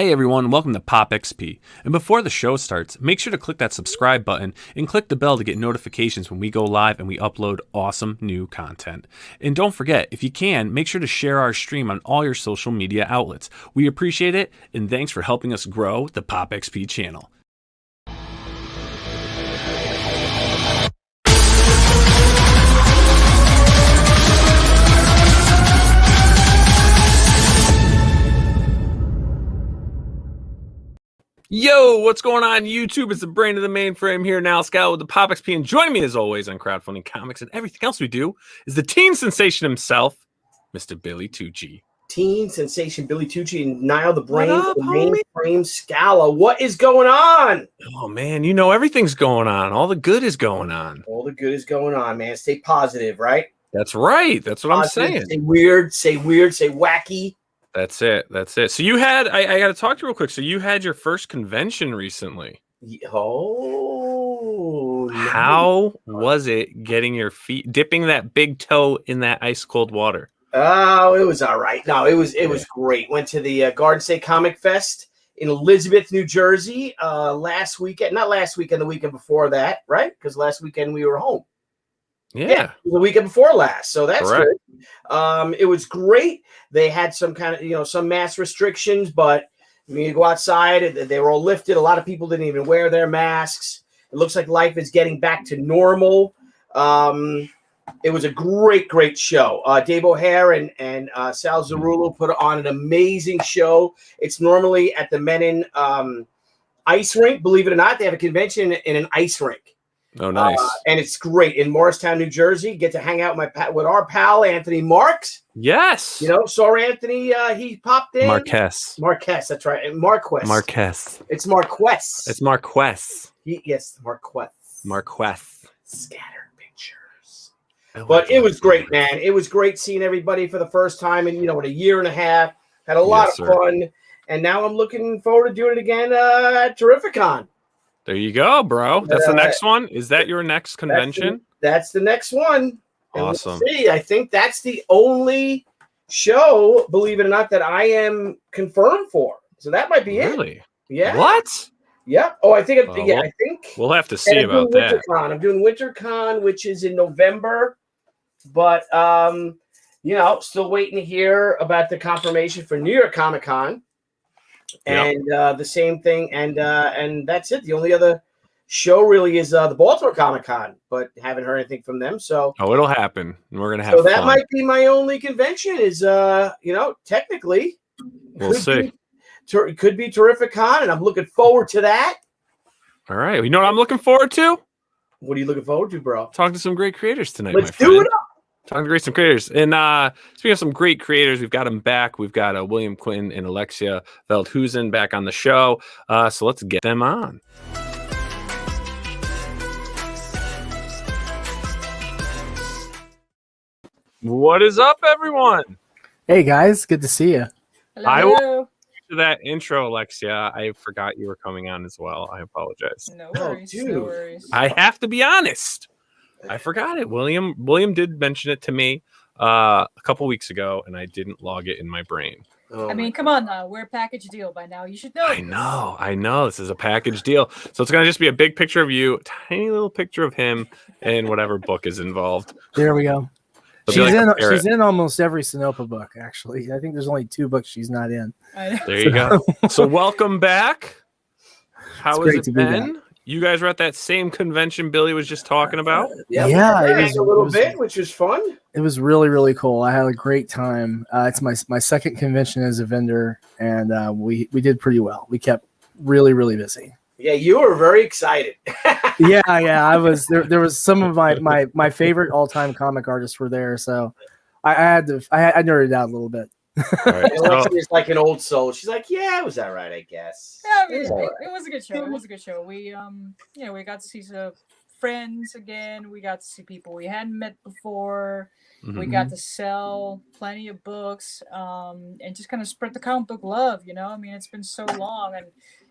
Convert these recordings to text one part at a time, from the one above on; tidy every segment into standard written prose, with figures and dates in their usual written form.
Hey everyone, welcome to Pop XP. And before the show starts, make sure to click that subscribe button and click the bell to get notifications when we go live and we upload awesome new content. And don't forget, if you can, make sure to share our stream on all your social media outlets. We appreciate it, and thanks for helping us grow the Pop XP channel. Yo, what's going on YouTube? It's the brain of the mainframe here now, Scala with the Pop XP, and joining me as always on Crowdfunding Comics and everything else we do is the teen sensation himself, Mr. Billy Tucci. Teen sensation Billy Tucci and Nile, the brain of the mainframe, Scala. What is going on? Oh man, you know everything's going on. All the good is going on. All the good is going on, man. Stay positive, right? That's right. That's what positive, I'm saying. Say weird, say wacky. That's it. That's it. So you had, I got to talk to you real quick. So you had your first convention recently. Oh. How was it getting your feet, dipping that big toe in that ice cold water? Oh, it was all right. No, it was great. Went to the Garden State Comic Fest in Elizabeth, New Jersey last weekend. Not last weekend, the weekend before that, right? Because last weekend we were home. Yeah, the weekend before last. So that's correct. Good. It was great. They had some kind of, some mask restrictions, but when you go outside, they were all lifted. A lot of people didn't even wear their masks. It looks like life is getting back to normal. It was a great show. Dave O'Hare and Sal Zarullo put on an amazing show. It's normally at the Menin ice rink. Believe it or not, they have a convention in an ice rink. Oh, nice. And it's great in Morristown, New Jersey. Get to hang out with our pal, Anthony Marks. Yes. Saw Anthony. He popped in. Marquez, that's right. And Marquez. It's Marquez. It's Marquez. Yes, Marquez. Scattered pictures. But it was great, man. It was great seeing everybody for the first time in, in a year and a half. Had a lot of fun. And now I'm looking forward to doing it again at Terrificon. There you go, bro. That's the next one. Is that your next convention? That's the next one. And awesome. We'll see. I think that's the only show, believe it or not, that I am confirmed for. So that might be it. Really? Yeah. What? Yeah. Oh, I think. I think we'll have to see about that. I'm doing WinterCon, which is in November, but still waiting to hear about the confirmation for New York Comic Con. And the same thing, and that's it. The only other show really is the Baltimore Comic Con, but haven't heard anything from them. So it'll happen. We're gonna have. So that might be my only convention. Is technically, we'll see. It could be Terrificon, and I'm looking forward to that. All right. You know what I'm looking forward to? What are you looking forward to, bro? Talking to some great creators tonight. Let's do it up. Talking to some creators. And speaking of some great creators, we've got them back. We've got William Quinton and Alexia Veldhusen back on the show. So let's get them on. What is up, everyone? Hey, guys. Good to see you. Hello. I will to that intro, Alexia. I forgot you were coming on as well. I apologize. No worries. No worries. I have to be honest. I forgot it. William did mention it to me a couple weeks ago, and I didn't log it in my brain. I mean, come on now. We're a package deal by now. You should know. I know. This is a package deal. So it's going to just be a big picture of you, a tiny little picture of him, and whatever book is involved. There we go. So she's in almost every Sinopa book, actually. I think there's only 2 books she's not in. There you go. So welcome back. How has it been? You guys were at that same convention Billy was just talking about? Yeah, it was a little bit, which was fun. It was really, really cool. I had a great time. It's my second convention as a vendor, and we did pretty well. We kept really, really busy. Yeah, you were very excited. Yeah. I was there. There was some of my favorite all-time comic artists were there, so I nerded out a little bit. Right. Alexia's like an old soul. She's like, yeah, it was all right, I guess. Yeah, it was a good show. It was a good show. We we got to see some friends again. We got to see people we hadn't met before. Mm-hmm. We got to sell plenty of books, and just kind of spread the comic book love. I mean, it's been so long, and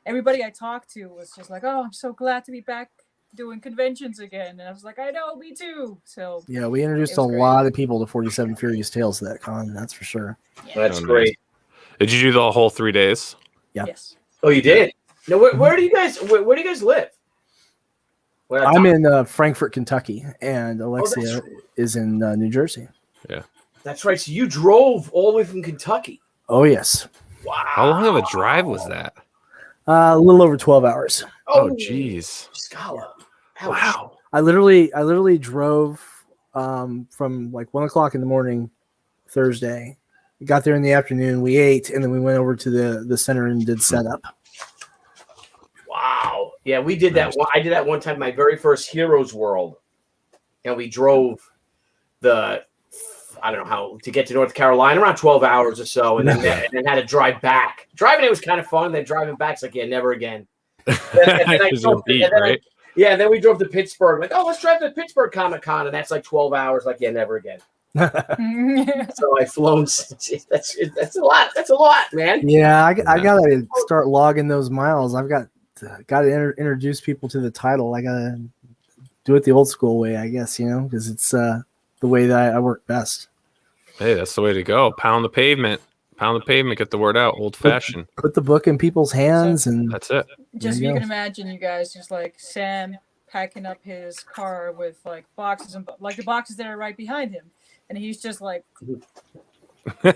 everybody I talked to was just like, "Oh, I'm so glad to be back doing conventions again." And I was like, I know, me too. So yeah, we introduced a lot of people to 47 Furious Tales to that con. That's for sure. Yeah. That's great. Did you do the whole 3 days? Yeah. Yes. Oh, you did? No, where do you guys where do you guys live? Well, I'm in Frankfort, Kentucky, and Oh, Alexia is in New Jersey. Yeah. that's right. So you drove all the way from Kentucky. Oh, yes. Wow. How long of a drive was that? A little over 12 hours. Oh, jeez. Scala. Wow. I literally drove from like 1 o'clock in the morning Thursday. We got there in the afternoon. We ate, and then we went over to the center and did setup. Wow. Yeah, we did that. I did that one time, my very first Heroes World. And we drove I don't know how, to get to North Carolina, around 12 hours or so, and then had to drive back. Driving it was kind of fun. Then driving back, it's like, yeah, never again. And then we drove to Pittsburgh. Like, oh, let's drive to Pittsburgh Comic Con, and that's like 12 hours. Like, yeah, never again. So I've flown. That's a lot. That's a lot, man. Yeah, I gotta start logging those miles. I've got to introduce people to the title. I gotta do it the old school way, I guess, because it's the way that I work best. Hey, that's the way to go. Pound the pavement. Pound the pavement. Get the word out. Old fashioned. Put the book in people's hands, and that's it. Just you can imagine you guys just like Sam packing up his car with like boxes and like the boxes that are right behind him, and he's just like. Did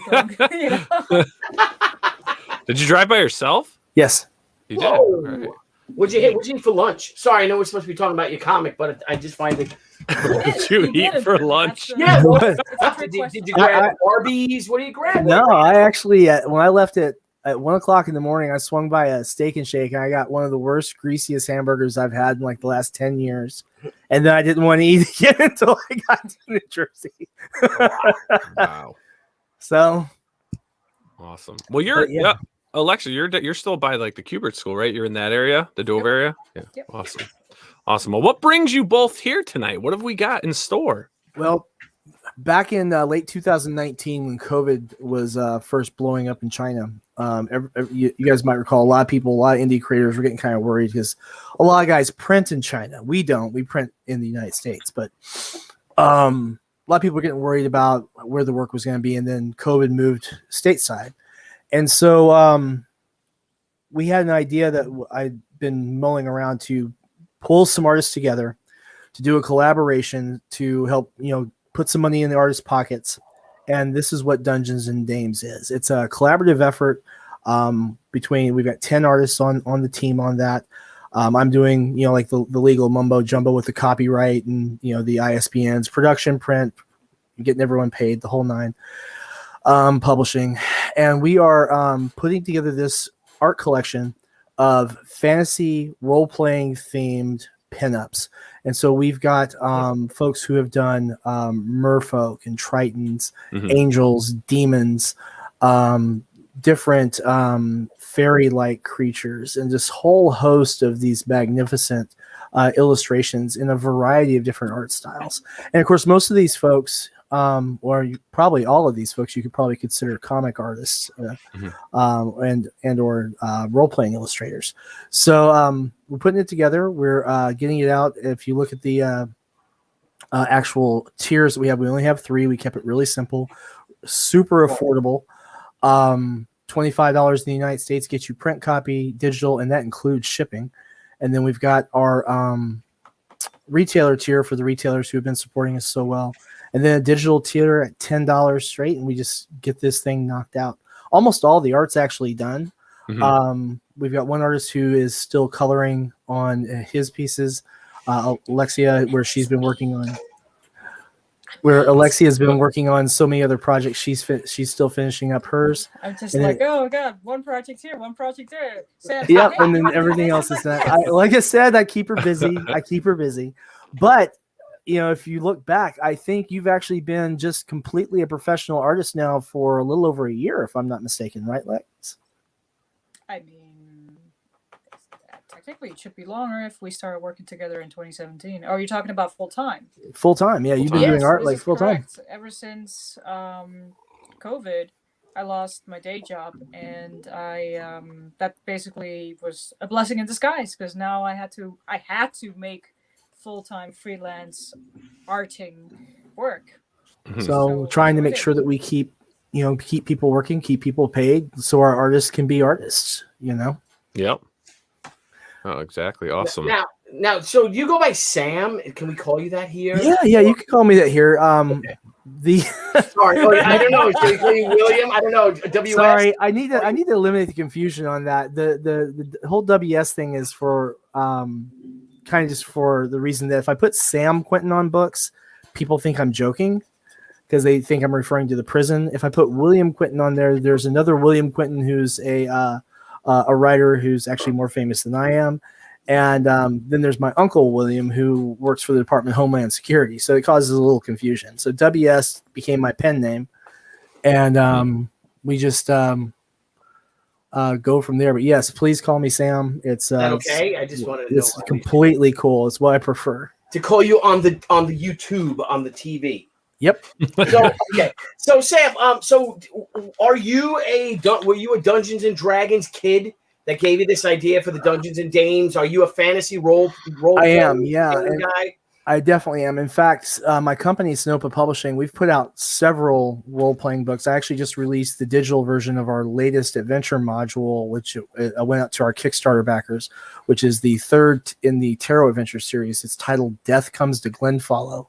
you drive by yourself? Yes. You did. Right. What'd you eat for lunch? Sorry, I know we're supposed to be talking about your comic, but I just find it. What did you eat for lunch? Yeah. Did you grab Arby's? What do you grab? No, I actually when I left at 1 o'clock in the morning, I swung by a Steak and Shake, and I got one of the worst, greasiest hamburgers I've had in like the last 10 years. And then I didn't want to eat again until I got to New Jersey. Wow. So awesome. Well, Alexa, you're still by like the Kubert School, right? You're in that area, the Dover area. Yeah. Yep. Awesome. Well, what brings you both here tonight? What have we got in store? Well, back in late 2019, when COVID was first blowing up in China, you guys might recall a lot of indie creators were getting kind of worried because a lot of guys print in China. We don't. We print in the United States, but a lot of people were getting worried about where the work was going to be, and then COVID moved stateside. And so we had an idea that I'd been mulling around to pull some artists together to do a collaboration to help, put some money in the artists' pockets. And this is what Dungeons and Dames is. It's a collaborative effort we've got 10 artists on the team on that. I'm doing, like the legal mumbo jumbo with the copyright and, the ISBNs, production, print, getting everyone paid, the whole nine. Publishing, and we are putting together this art collection of fantasy role-playing themed pinups. And so we've got folks who have done merfolk and tritons, angels, demons, different fairy-like creatures, and this whole host of these magnificent illustrations in a variety of different art styles. And of course, most of these folks probably all of these folks you could probably consider comic artists and or role-playing illustrators. So we're putting it together. We're getting it out. If you look at the actual tiers that we only have 3. We kept it really simple, super affordable. $25 in the United States gets you print copy, digital, and that includes shipping. And then we've got our retailer tier for the retailers who have been supporting us so well. And then a digital tier at $10 straight, and we just get this thing knocked out. Almost all the art's actually done. We've got one artist who is still coloring on his pieces. Alexia, where Alexia's been working on so many other projects. She's still finishing up hers. I'm just oh god, one project here, one project there. Sam, yep, and then everything else is that. Like I said, I keep her busy. But if you look back, I think you've actually been just completely a professional artist now for a little over a year, if I'm not mistaken, right, Lex? I mean, technically it should be longer if we started working together in 2017. Are you talking about full time? Full time, yeah. You've been doing art like full time. Ever since COVID, I lost my day job, and I that basically was a blessing in disguise, because now I had to make full-time freelance arting work. So trying to make sure that we keep keep people working, keep people paid, so our artists can be artists. Yep. Oh, exactly. Awesome. Now, so you go by Sam? Can we call you that here? Yeah, you can call me that here. Okay. The Sorry, I don't know. Should we call you William? I don't know. WS. Sorry, I need to eliminate the confusion on that. The whole WS thing is for kind of just for the reason that if I put Sam Quinton on books, people think I'm joking because they think I'm referring to the prison. If I put William Quinton on there, there's another William Quinton who's a writer who's actually more famous than I am. And then there's my uncle, William, who works for the Department of Homeland Security. So it causes a little confusion. So WS became my pen name. And we just go from there. But yes, please call me Sam. It's okay. I just wanted to know. It's completely cool. It's what I prefer. To call you on the YouTube, on the TV. Yep. So okay. So Sam, so were you a Dungeons and Dragons kid that gave you this idea for the Dungeons and Dames? Are you a fantasy role? I am, yeah. Guy? I definitely am. In fact, my company, Snopa Publishing, we've put out several role-playing books. I actually just released the digital version of our latest adventure module, which went out to our Kickstarter backers, which is the third in the Tarot Adventure series. It's titled Death Comes to Glenfollow.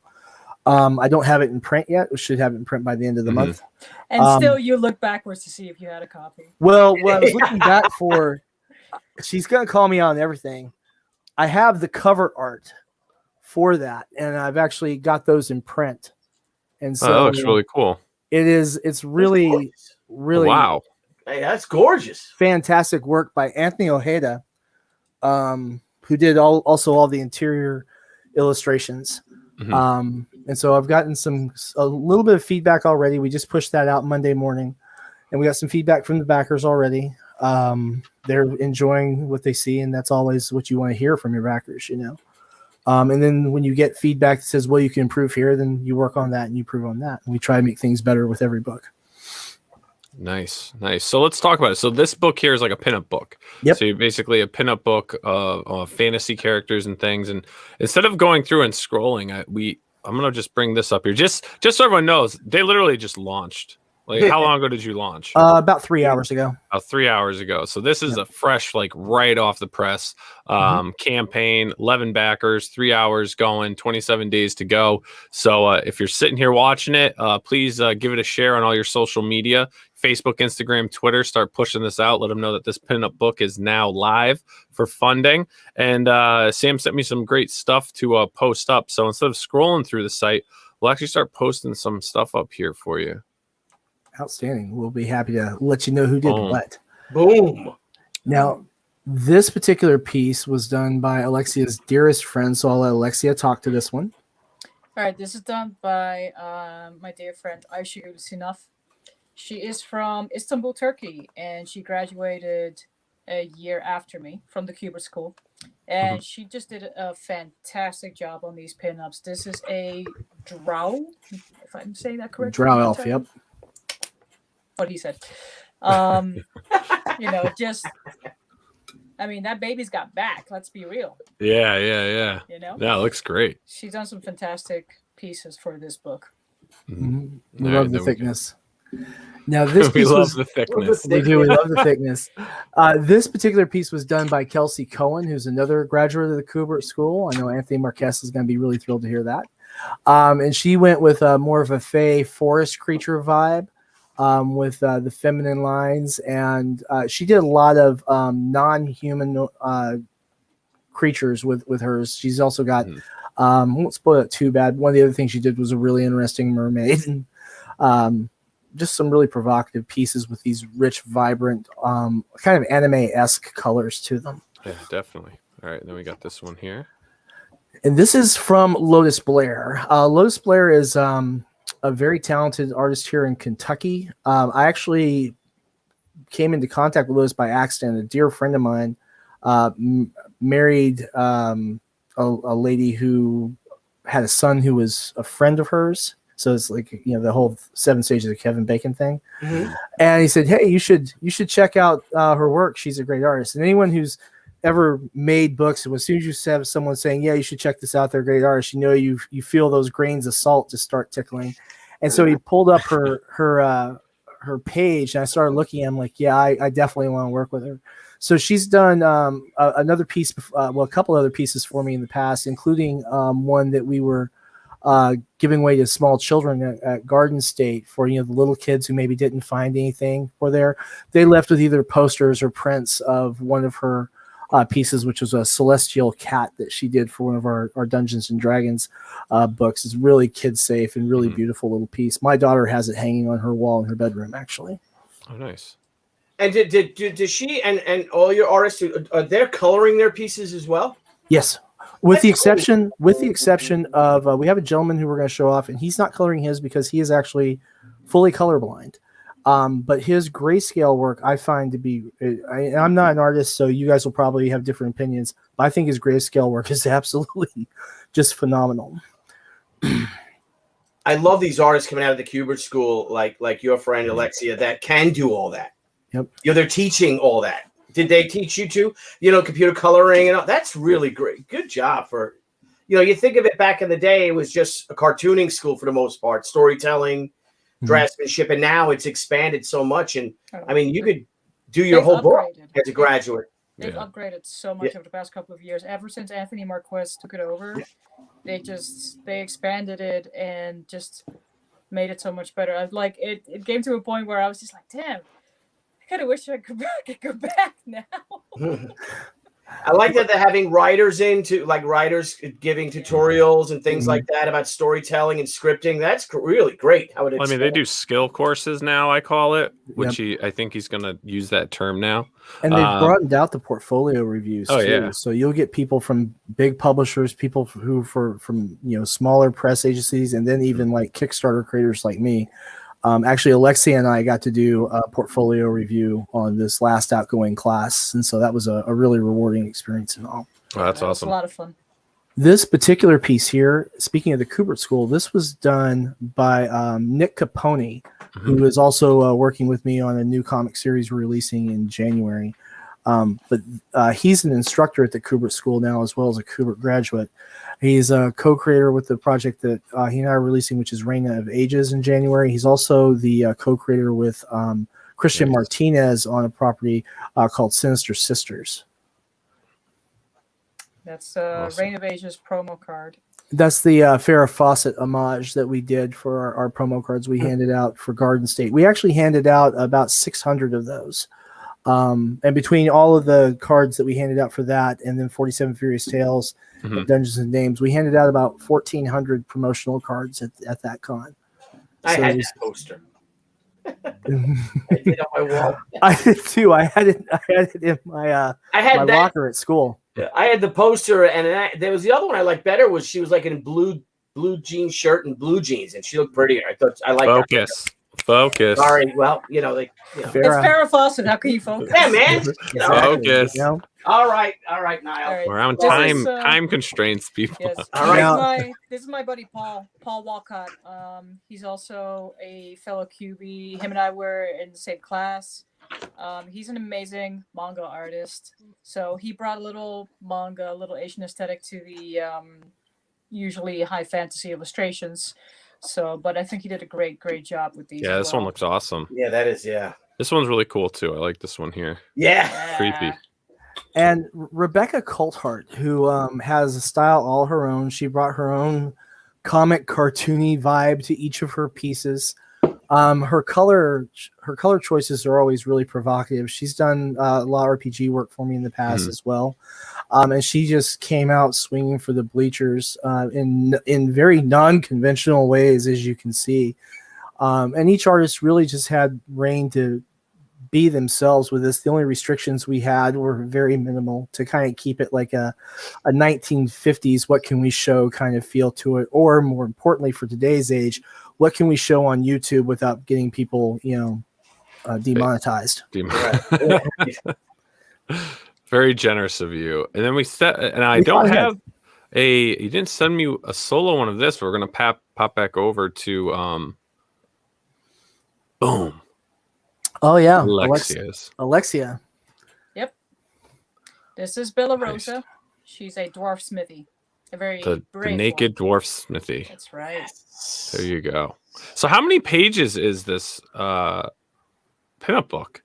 I don't have it in print yet. We should have it in print by the end of the month. And still, you look backwards to see if you had a copy. Well, what I was looking back for, she's going to call me on everything. I have the cover art for that, and I've actually got those in print. And so that looks really cool. It's really wow. Hey, that's gorgeous. Fantastic work by Anthony Ojeda, who did also all the interior illustrations. And so I've gotten a little bit of feedback already. We just pushed that out Monday morning, and we got some feedback from the backers already. They're enjoying what they see, and that's always what you want to hear from your backers, And then when you get feedback that says, well, you can improve here, then you work on that and you improve on that. And we try to make things better with every book. Nice. So let's talk about it. So this book here is like a pinup book. Yep. So you're basically a pinup book of fantasy characters and things. And instead of going through and scrolling, I'm gonna just bring this up here, just so everyone knows. They literally just launched. Like, how long ago did you launch? About 3 hours ago. 3 hours ago. So this is a fresh, like right off the press campaign. 11 backers, 3 hours going, 27 days to go. So if you're sitting here watching it, please give it a share on all your social media, Facebook, Instagram, Twitter. Start pushing this out. Let them know that this pinup book is now live for funding. And Sam sent me some great stuff to post up. So instead of scrolling through the site, we'll actually start posting some stuff up here for you. Outstanding. We'll be happy to let you know who did what. Boom. Now, this particular piece was done by Alexia's dearest friend, so I'll let Alexia talk to this one. All right, this is done by my dear friend Ayşe Ulusinov. She is from Istanbul, Turkey, and she graduated a year after me from the Cuba School. And she just did a fantastic job on these pinups. This is a drow, if I'm saying that correctly. Drow elf, yep. What he said. That baby's got back. Let's be real. Yeah. Yeah, it looks great. She's done some fantastic pieces for this book. We love the thickness. Now, this we piece love the thickness. We do. We love the thickness. This particular piece was done by Kelsey Cohen, who's another graduate of the Kubert School. I know Anthony Marquez is going to be really thrilled to hear that. And she went with more of a fey forest creature vibe. With the feminine lines, and she did a lot of non-human creatures with hers. She's also got won't spoil it too bad. One of the other things she did was a really interesting mermaid, and just some really provocative pieces with these rich, vibrant, kind of anime-esque colors to them. Yeah, definitely. All right, then we got this one here, and this is from Lotus Blair. Lotus Blair is a very talented artist here in Kentucky. I actually came into contact with Lotus by accident. A dear friend of mine married a lady who had a son who was a friend of hers. So it's like, the whole 7 stages of Kevin Bacon thing. And he said, hey, you should check out her work. She's a great artist. And anyone who's ever made books, and as soon as you have someone saying, yeah, you should check this out, they're a great artist, you feel those grains of salt just start tickling. And so he pulled up her her page and I started looking. I'm like, yeah, I definitely want to work with her. So she's done another piece, a couple other pieces for me in the past, including one that we were giving away to small children at Garden State for, the little kids who maybe didn't find anything for there. They left with either posters or prints of one of her pieces, which was a celestial cat that she did for one of our Dungeons and Dragons books. It's really kid safe and really beautiful little piece. My daughter has it hanging on her wall in her bedroom, actually. Oh, nice. And did she and all your artists, are they coloring their pieces as well? Yes. With the exception of we have a gentleman who we're going to show off, and he's not coloring his because he is actually fully colorblind. But his grayscale work I find to be, I'm not an artist, so you guys will probably have different opinions, but I think his grayscale work is absolutely just phenomenal. I love these artists coming out of the Kubert School, like your friend Alexia, that can do all that. Yep. They're teaching all that. Did they teach you too? Computer coloring and all? That's really great. Good job for, you think of it back in the day, it was just a cartooning school for the most part, storytelling, draftsmanship, and now it's expanded so much. And I mean, you could do your whole book as a graduate. They've upgraded so much over the past couple of years. Ever since Anthony Marquez took it over, they expanded it and just made it so much better. Like it came to a point where I was just like, damn, I kind of wish I could go back now. I like that they're having writers writers giving tutorials and things like that about storytelling and scripting. That's really great. They do skill courses now, I call it, which I think he's going to use that term now. And they've broadened out the portfolio reviews too. Yeah. So you'll get people from big publishers, people from smaller press agencies, and then even like Kickstarter creators like me. Actually, Alexia and I got to do a portfolio review on this last outgoing class, and so that was a really rewarding experience and all. Oh, that's awesome. A lot of fun. This particular piece here, speaking of the Kubert School, this was done by Nick Capone, who is also working with me on a new comic series we're releasing in January. But he's an instructor at the Kubert School now, as well as a Kubert graduate. He's a co-creator with the project that he and I are releasing, which is Reign of Ages in January. He's also the co-creator with Christian Martinez on a property called Sinister Sisters. That's Reign of Ages promo card. That's the Farrah Fawcett homage that we did for our promo cards we handed out for Garden State. We actually handed out about 600 of those. And between all of the cards that we handed out for that and then 47 Furious Tales, Dungeons and Dames, we handed out about 1,400 promotional cards at that con. I had that poster. I did on my wall. I did too. I had it in my my locker at school. I had the poster, and there was the other one I liked better. Was she was like in blue jean shirt and blue jeans, and she looked prettier. I thought I liked Focus. Sorry. Well, Farrah. It's Farrah Fawcett. How can you focus? Yeah, man. Focus. All right, Nile. All right. We're on time constraints, people. Yes. All right. This is my buddy Paul Walcott. He's also a fellow QB. Him and I were in the same class. He's an amazing manga artist. So he brought a little manga, a little Asian aesthetic to the usually high fantasy illustrations. So, but I think he did a great job with these. Yeah, this one looks awesome. Yeah, that is. Yeah. This one's really cool too. I like this one here. Yeah. Creepy. And Rebecca Coulthart, who has a style all her own. She brought her own comic cartoony vibe to each of her pieces. Her color choices are always really provocative. She's done a lot of RPG work for me in the past as well. And she just came out swinging for the bleachers in very non-conventional ways, as you can see. And each artist really just had reign to be themselves with this. The only restrictions we had were very minimal to kind of keep it like a 1950s, what can we show kind of feel to it, or more importantly for today's age, what can we show on YouTube without getting people, demonetized. Very generous of you. And then you didn't send me a solo one of this. We're going to pop back over to boom. Oh yeah, Alexia. Yep. This is Bella Rosa. Nice. She's a dwarf smithy. A very the naked dwarf smithy. That's right. There you go. So how many pages is this pinup book?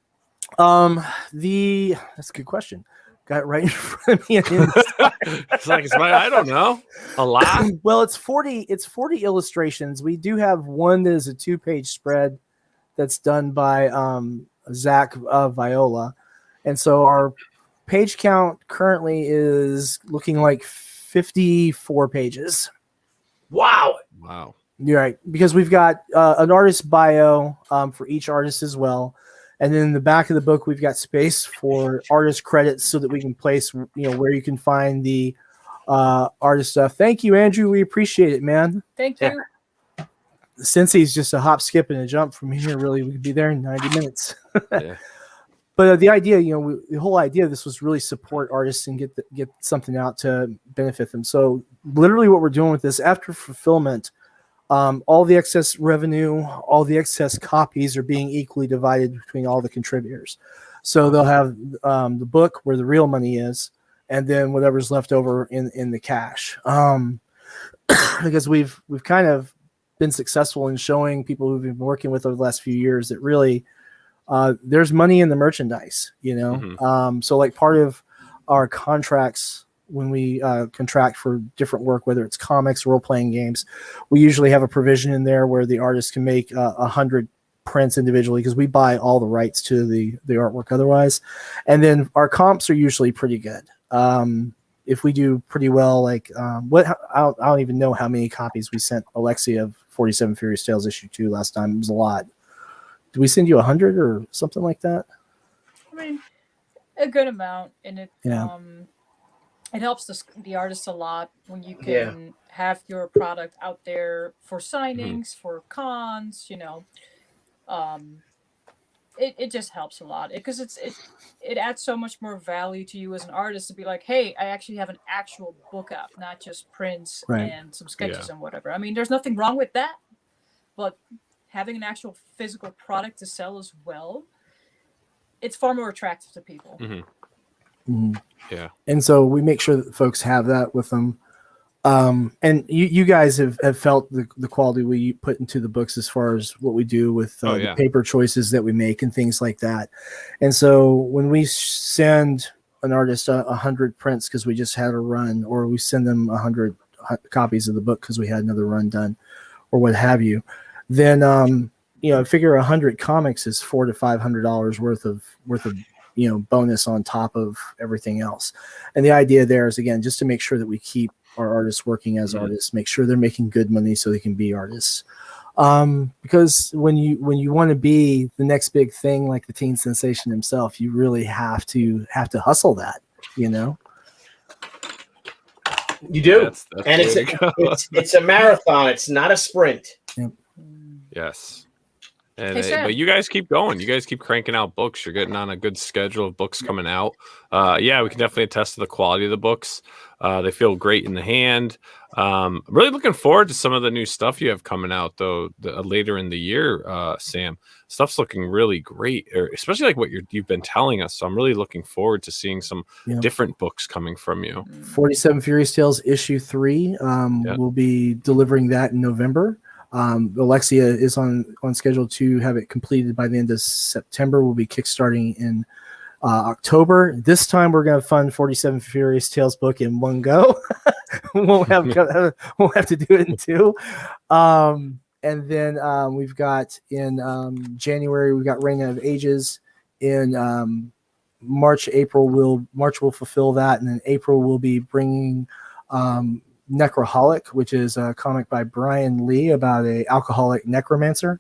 That's a good question. Got it right in front of me. I don't know. A lot. Well, it's 40 illustrations. We do have one that is a 2-page spread that's done by Zach Viola. And so our page count currently is looking like 54 pages. Wow. You're right, because we've got an artist bio for each artist as well. And then in the back of the book, we've got space for artist credits so that we can place, where you can find the artist stuff. Thank you, Andrew. We appreciate it, man. Thank you. Since he's just a hop, skip, and a jump from here, really, we could be there in 90 minutes. Yeah. But the idea, the whole idea of this was really support artists and get something out to benefit them. So literally what we're doing with this, after fulfillment, all the excess revenue, all the excess copies are being equally divided between all the contributors. So they'll have the book where the real money is, and then whatever's left over in the cash. Because we've kind of been successful in showing people who've been working with over the last few years that really there's money in the merchandise, So like part of our contracts, when we contract for different work, whether it's comics, role-playing games, we usually have a provision in there where the artist can make 100 prints individually, because we buy all the rights to the artwork otherwise. And then our comps are usually pretty good. If we do pretty well, like I don't even know how many copies we sent Alexia of 47 Furious Tales issue 2 last time. It was a lot. Did we send you 100 or something like that? I mean, a good amount, and it it helps the artist a lot when you can have your product out there for signings, for cons. It just helps a lot, because it adds so much more value to you as an artist to be like, hey, I actually have an actual book out, not just prints and some sketches and whatever. I mean, there's nothing wrong with that, but having an actual physical product to sell as well, it's far more attractive to people. Yeah. And so we make sure that folks have that with them. And you guys have felt the quality we put into the books as far as what we do with the paper choices that we make and things like that. And so when we send an artist 100 prints because we just had a run, or we send them 100 copies of the book because we had another run done, or what have you, then figure 100 comics is $400 to $500 worth of bonus on top of everything else. And the idea there is, again, just to make sure that we keep our artists working as artists, make sure they're making good money so they can be artists. Because when you want to be the next big thing, like the teen sensation himself, you really have to hustle that, You do. That's and it's a marathon. It's not a sprint. Yep. Yes. But you guys keep going. You guys keep cranking out books. You're getting on a good schedule of books coming out. We can definitely attest to the quality of the books. They feel great in the hand. I'm really looking forward to some of the new stuff you have coming out, though, later in the year, Sam. Stuff's looking really great, especially like what you've been telling us. So I'm really looking forward to seeing some different books coming from you. 47 Furious Tales issue 3. We'll be delivering that in November. Alexia is on schedule to have it completed by the end of September. We'll be kickstarting in October. This time we're going to fund 47 Furious Tales book in one go. We'll have to do it in two. And then we've got in January, we've got Reign of Ages. In March we'll fulfill that. And then April we'll be bringing Necroholic, which is a comic by Brian Lee about a alcoholic necromancer.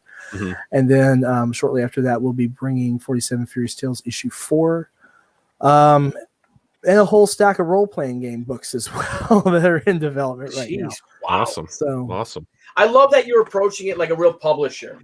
And then shortly after that, we'll be bringing 47 Furious Tales issue 4. And a whole stack of role-playing game books as well that are in development right now. Wow. Awesome. So awesome. I love that you're approaching it like a real publisher,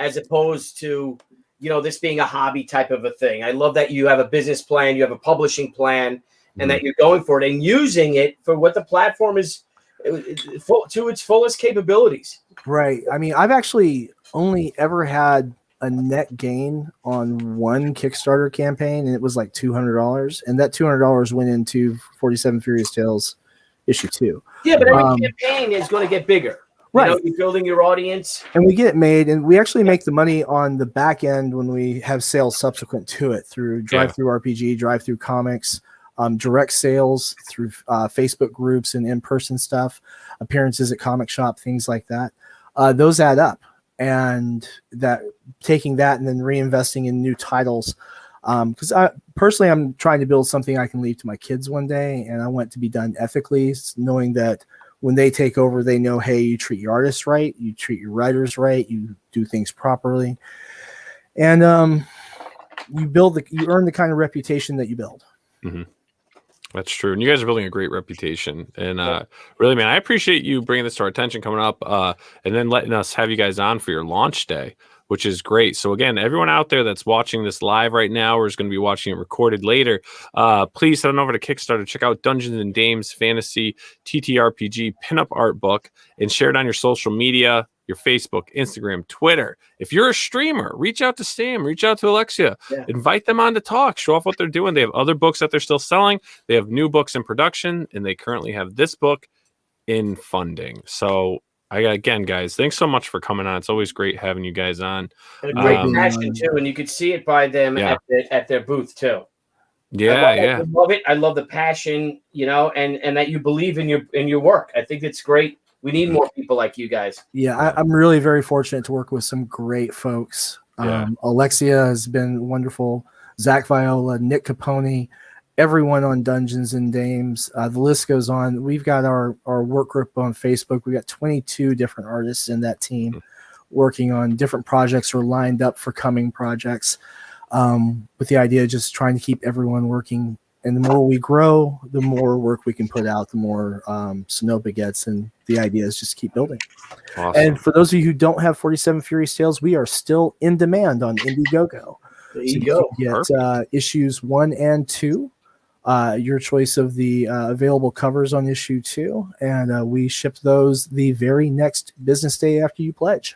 as opposed to, this being a hobby type of a thing. I love that you have a business plan, you have a publishing plan, and that you're going for it and using it for what the platform is to its fullest capabilities. Right. I mean, I've actually only ever had a net gain on one Kickstarter campaign, and it was like $200. And that $200 went into 47 Furious Tales issue 2. Yeah, but every campaign is going to get bigger. Right. You know, you're building your audience. And we get it made, and we actually make the money on the back end when we have sales subsequent to it through Drive-Thru RPG, Drive-Thru Comics, direct sales through Facebook groups and in-person stuff, appearances at comic shop, things like that. Those add up, and that taking that and then reinvesting in new titles. Because personally, I'm trying to build something I can leave to my kids one day, and I want it to be done ethically, knowing that when they take over, they know, hey, you treat your artists right, you treat your writers right, you do things properly, and you earn the kind of reputation that you build. Mm-hmm. That's true, and you guys are building a great reputation. And really, man, I appreciate you bringing this to our attention, coming up, and then letting us have you guys on for your launch day, which is great. So again, everyone out there that's watching this live right now or is going to be watching it recorded later, please head on over to Kickstarter, check out Dungeons and Dames Fantasy TTRPG pinup art book, and share it on your social media, your Facebook, Instagram, Twitter. If you're a streamer, reach out to Sam, reach out to Alexia, invite them on to talk, show off what they're doing. They have other books that they're still selling. They have new books in production, and they currently have this book in funding. So again, guys, thanks so much for coming on. It's always great having you guys on. And a great passion too, and you could see it by them at their booth too. I love it. I love the passion, you know, and that you believe in your work. I think it's great. We need more people like you guys. Yeah, I'm really very fortunate to work with some great folks. Alexia has been wonderful. Zach Viola, Nick Capone, everyone on Dungeons and Dames. The list goes on. We've got our work group on Facebook. We've got 22 different artists in that team working on different projects or lined up for coming projects, with the idea of just trying to keep everyone working. And the more we grow, the more work we can put out, the more Sonopa gets. And the idea is just keep building. Awesome. And for those of you who don't have 47 Furious Tales, we are still in demand on Indiegogo. There you go. Get issues 1 and 2. Your choice of the available covers on issue 2, and we ship those the very next business day after you pledge.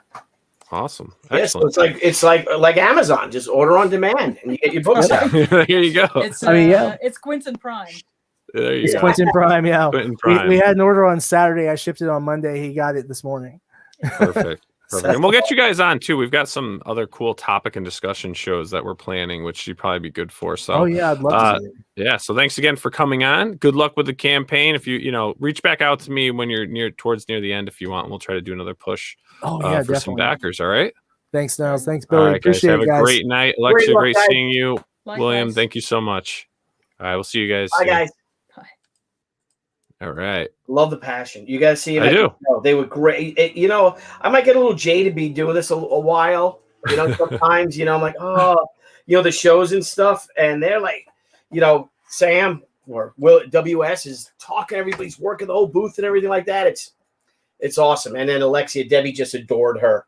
Awesome. Yes, so it's like Amazon, just order on demand and you get your books out. Here you go. It's it's Quinton Prime. There you it's go. Quinton Prime, yeah. Quinton Prime. We had an order on Saturday. I shipped it on Monday. He got it this morning. Perfect. And we'll get you guys on too. We've got some other cool topic and discussion shows that we're planning, which you'd probably be good for. So, I'd love to see it. Yeah. So thanks again for coming on. Good luck with the campaign. If you reach back out to me when you're towards near the end, if you want, we'll try to do another push. For definitely. some backers. All right. Thanks, Niles. Thanks, Billy. All right, guys. Have a great night. Alexia, great seeing you. Likewise. William, thank you so much. All right, we'll see you guys. Bye, guys. All right. Love the passion. You guys see them. I do. They were great. I might get a little jaded be doing this a while. Sometimes, I'm like, the shows and stuff. And they're like, Sam or Will WS is talking. Everybody's working the whole booth and everything like that. It's awesome. And then Alexia, Debbie just adored her.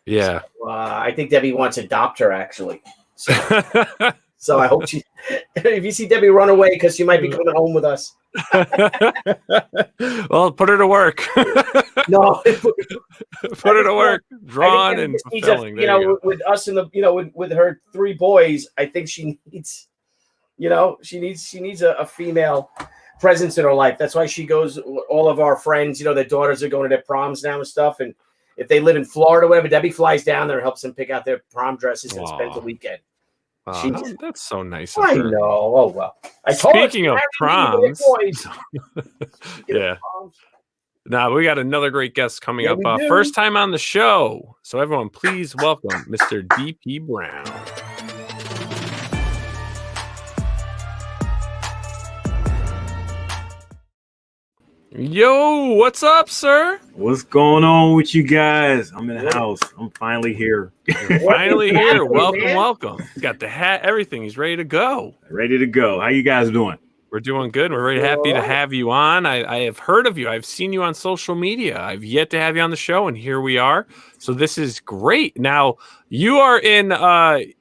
Yeah. So, I think Debbie wants to adopt her, actually. So I hope if you see Debbie run away, because she might be coming home with us. Well, put her to work. No. Put her to work. Drawn and fulfilling. With us and with her 3 boys, I think she needs, she needs a female presence in her life. That's why she goes, all of our friends, their daughters are going to their proms now and stuff. And if they live in Florida, whatever, Debbie flies down there and helps them pick out their prom dresses and spends the weekend. That's so nice. I know. Oh, well. Speaking of proms. Yeah. Now we got another great guest coming up. First time on the show. So everyone, please welcome Mr. DP Brown. Yo, what's up, sir? What's going on with you guys? I'm in the house. I'm finally here. Finally here. Welcome. He's got the hat, everything. He's ready to go. Ready to go. How you guys doing? We're doing good. We're very happy to have you on. I have heard of you. I've seen you on social media. I've yet to have you on the show, and here we are. So this is great. Now, you are in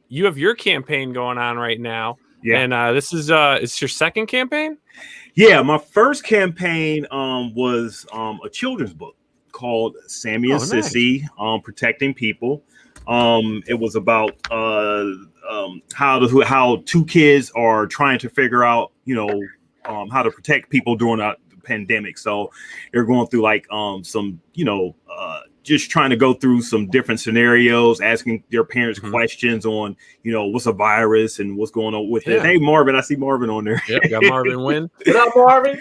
you have your campaign going on right now. Yeah. And this is it's your second campaign? Yeah, my first campaign was a children's book called Sammy and Sissy, Protecting People. It was about how 2 kids are trying to figure out, how to protect people during a pandemic. So they're going through like some, just trying to go through some different scenarios, asking their parents questions on, what's a virus and what's going on with it. Hey, Marvin, I see Marvin on there. Yep, got Marvin Wynn. What up, Marvin?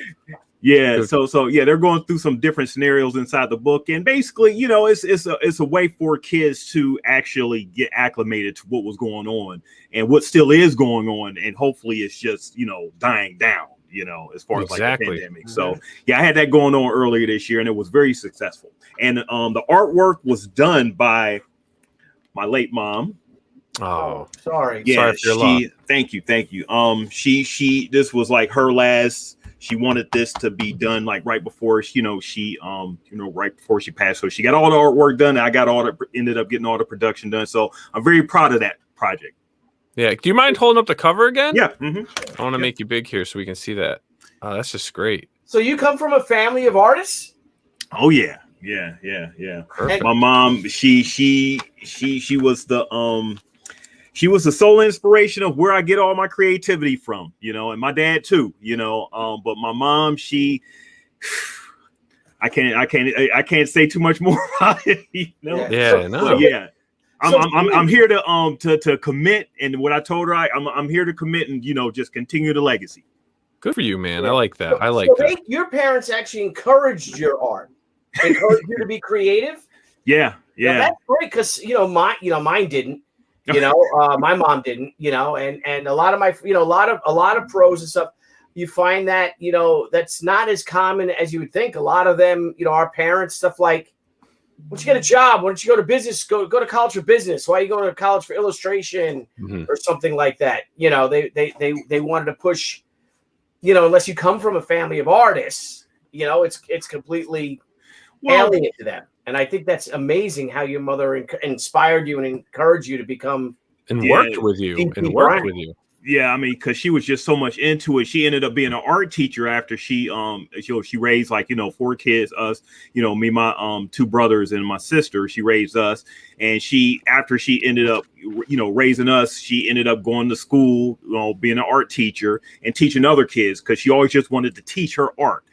Yeah, so yeah, they're going through some different scenarios inside the book, and basically, it's a way for kids to actually get acclimated to what was going on and what still is going on, and hopefully, it's just dying down. As far as like the pandemic. So yeah, I had that going on earlier this year, and it was very successful. And the artwork was done by my late mom. Oh, sorry. Yeah, sorry for your loss. Thank you. She this was like her last. She wanted this to be done like right before right before she passed. So she got all the artwork done. And I ended up getting all the production done. So I'm very proud of that project. Yeah. Do you mind holding up the cover again? Yeah. I want to make you big here so we can see that. Oh, that's just great. So you come from a family of artists? Oh yeah. Perfect. My mom, she was the sole inspiration of where I get all my creativity from, and my dad too, but my mom, I can't say too much more about it, Yeah. I'm here to commit, and what I told her, I'm here to commit and just continue the legacy. Good for you, man. I like that. I like that. Your parents actually encouraged your art, encouraged you to be creative. Yeah. Now, that's great because mine didn't. My mom didn't. And a lot of my a lot of pros and stuff. You find that that's not as common as you would think. A lot of them, our parents, stuff like, why don't you get a job? Why don't you go to business? Go to college for business. Why are you going to college for illustration or something like that? They wanted to push, unless you come from a family of artists, it's completely alien to them. And I think that's amazing how your mother inspired you and encouraged you to become worked with you. Yeah, I mean, because she was just so much into it. She ended up being an art teacher after she raised 4 kids, us, me, my 2 brothers and my sister. She raised us, and after she ended up raising us, she ended up going to school, being an art teacher and teaching other kids because she always just wanted to teach her art.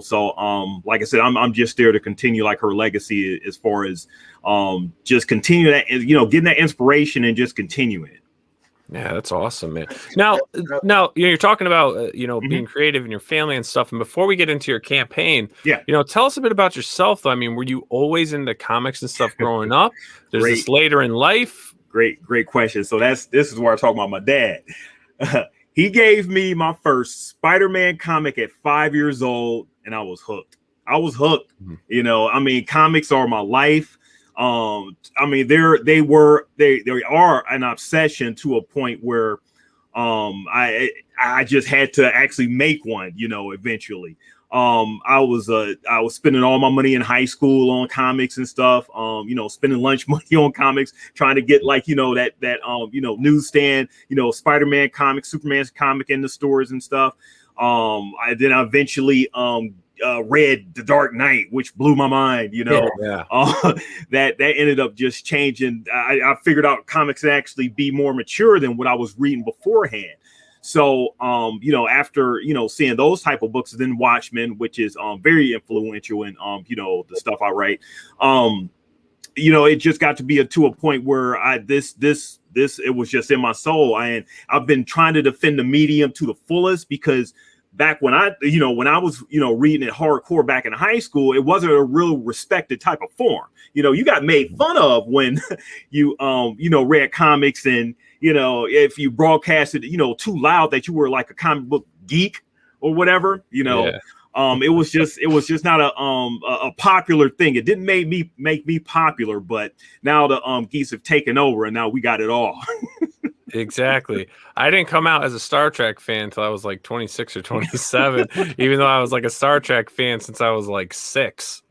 So like I said, I'm just there to continue like her legacy as far as just continue that, getting that inspiration and just continuing it. Yeah, that's awesome, man. Now, you're talking about being creative in your family and stuff. And before we get into your campaign, tell us a bit about yourself. Though. I mean, were you always into comics and stuff growing up? There's this later in life. Great question. So this is where I talk about my dad. He gave me my first Spider-Man comic at 5 years old, and I was hooked. I mean, comics are my life. I mean, they are an obsession to a point where I just had to actually make one, eventually. I was spending all my money in high school on comics and stuff, spending lunch money on comics, trying to get that newsstand, Spider-Man comic, Superman's comic in the stores and stuff. I eventually read The Dark Knight, which blew my mind, that ended up just changing. I figured out comics could actually be more mature than what I was reading beforehand. So, after, seeing those type of books, then Watchmen, which is very influential in, the stuff I write, it just got to be to a point where it was just in my soul. And I've been trying to defend the medium to the fullest because back when I was, reading it hardcore back in high school, it wasn't a real respected type of form. You got made fun of when you read comics and, if you broadcasted, too loud that you were like a comic book geek or whatever, it was just not a popular thing. It didn't make me popular, but now the geeks have taken over and now we got it all. Exactly. I didn't come out as a Star Trek fan until I was like 26 or 27, even though I was like a Star Trek fan since I was like 6,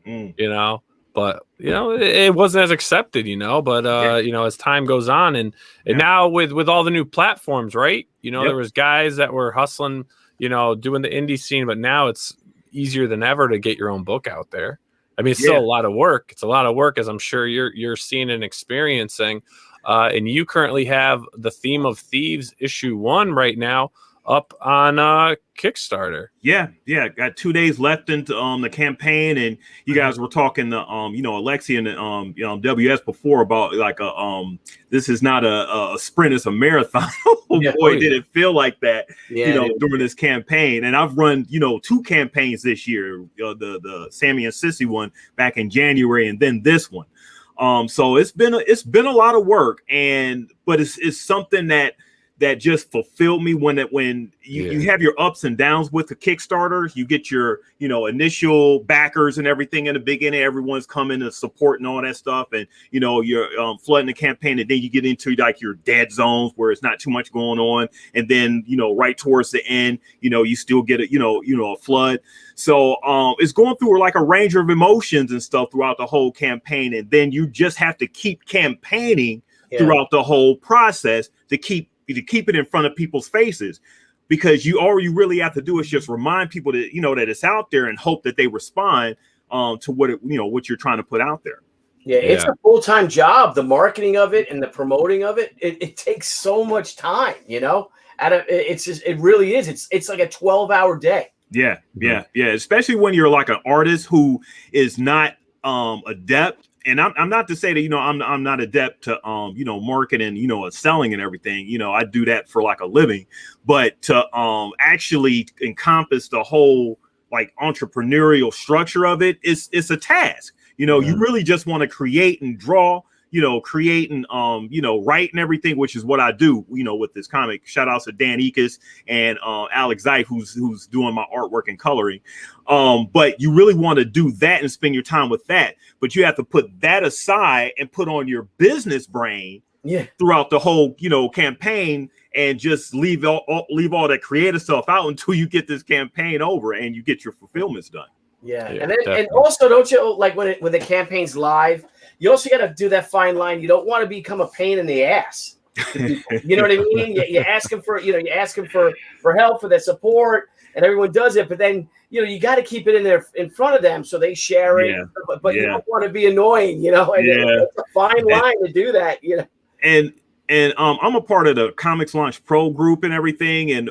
but it wasn't as accepted, but as time goes on and now with all the new platforms, right? There was guys that were hustling, doing the indie scene, but now it's easier than ever to get your own book out there. I mean, it's still a lot of work. It's a lot of work, as I'm sure you're seeing and experiencing. And you currently have the Theme of Thieves issue 1 right now. up on Kickstarter. Yeah, got 2 days left into the campaign, and you guys were talking to Alexi and WS before about like this is not a sprint, it's a marathon. Boy, did it feel like that, during this campaign. And I've run 2 campaigns this year, the Sammy and Sissy one back in January, and then this one. So it's been a lot of work, but it's something that just fulfilled me when you have your ups and downs with the Kickstarter. You get your initial backers and everything in the beginning. Everyone's coming to support and all that stuff, and you're flooding the campaign, and then you get into like your dead zones where it's not too much going on, and then right towards the end, you still get a flood. So it's going through like a range of emotions and stuff throughout the whole campaign, and then you just have to keep campaigning throughout the whole process to keep it in front of people's faces, because all you really have to do is just remind people that that it's out there and hope that they respond to what you're trying to put out there. It's a full-time job. The marketing of it and the promoting of it, it takes so much time. It really is. It's like a 12-hour day. Yeah. Especially when you're like an artist who is not adept. And I'm not to say that, I'm not adept to, marketing, selling and everything. I do that for like a living, but to actually encompass the whole like entrepreneurial structure of it, it's a task. You really just want to create and draw, create and, write and everything, which is what I do, with this comic. Shout outs to Dan Ekus and Alex Zeif, who's doing my artwork and coloring. But you really want to do that and spend your time with that. But you have to put that aside and put on your business brain throughout the whole, campaign, and just leave all that creative stuff out until you get this campaign over and you get your fulfillments done. And also, don't you like when the campaign's live, you also got to do that fine line. You don't want to become a pain in the ass. You know what I mean? You ask them for help, for their support, and everyone does it. But then you got to keep it in front of them so they share it. But you don't want to be annoying. It's a fine line to do that. And I'm a part of the Comics Launch Pro group and everything, and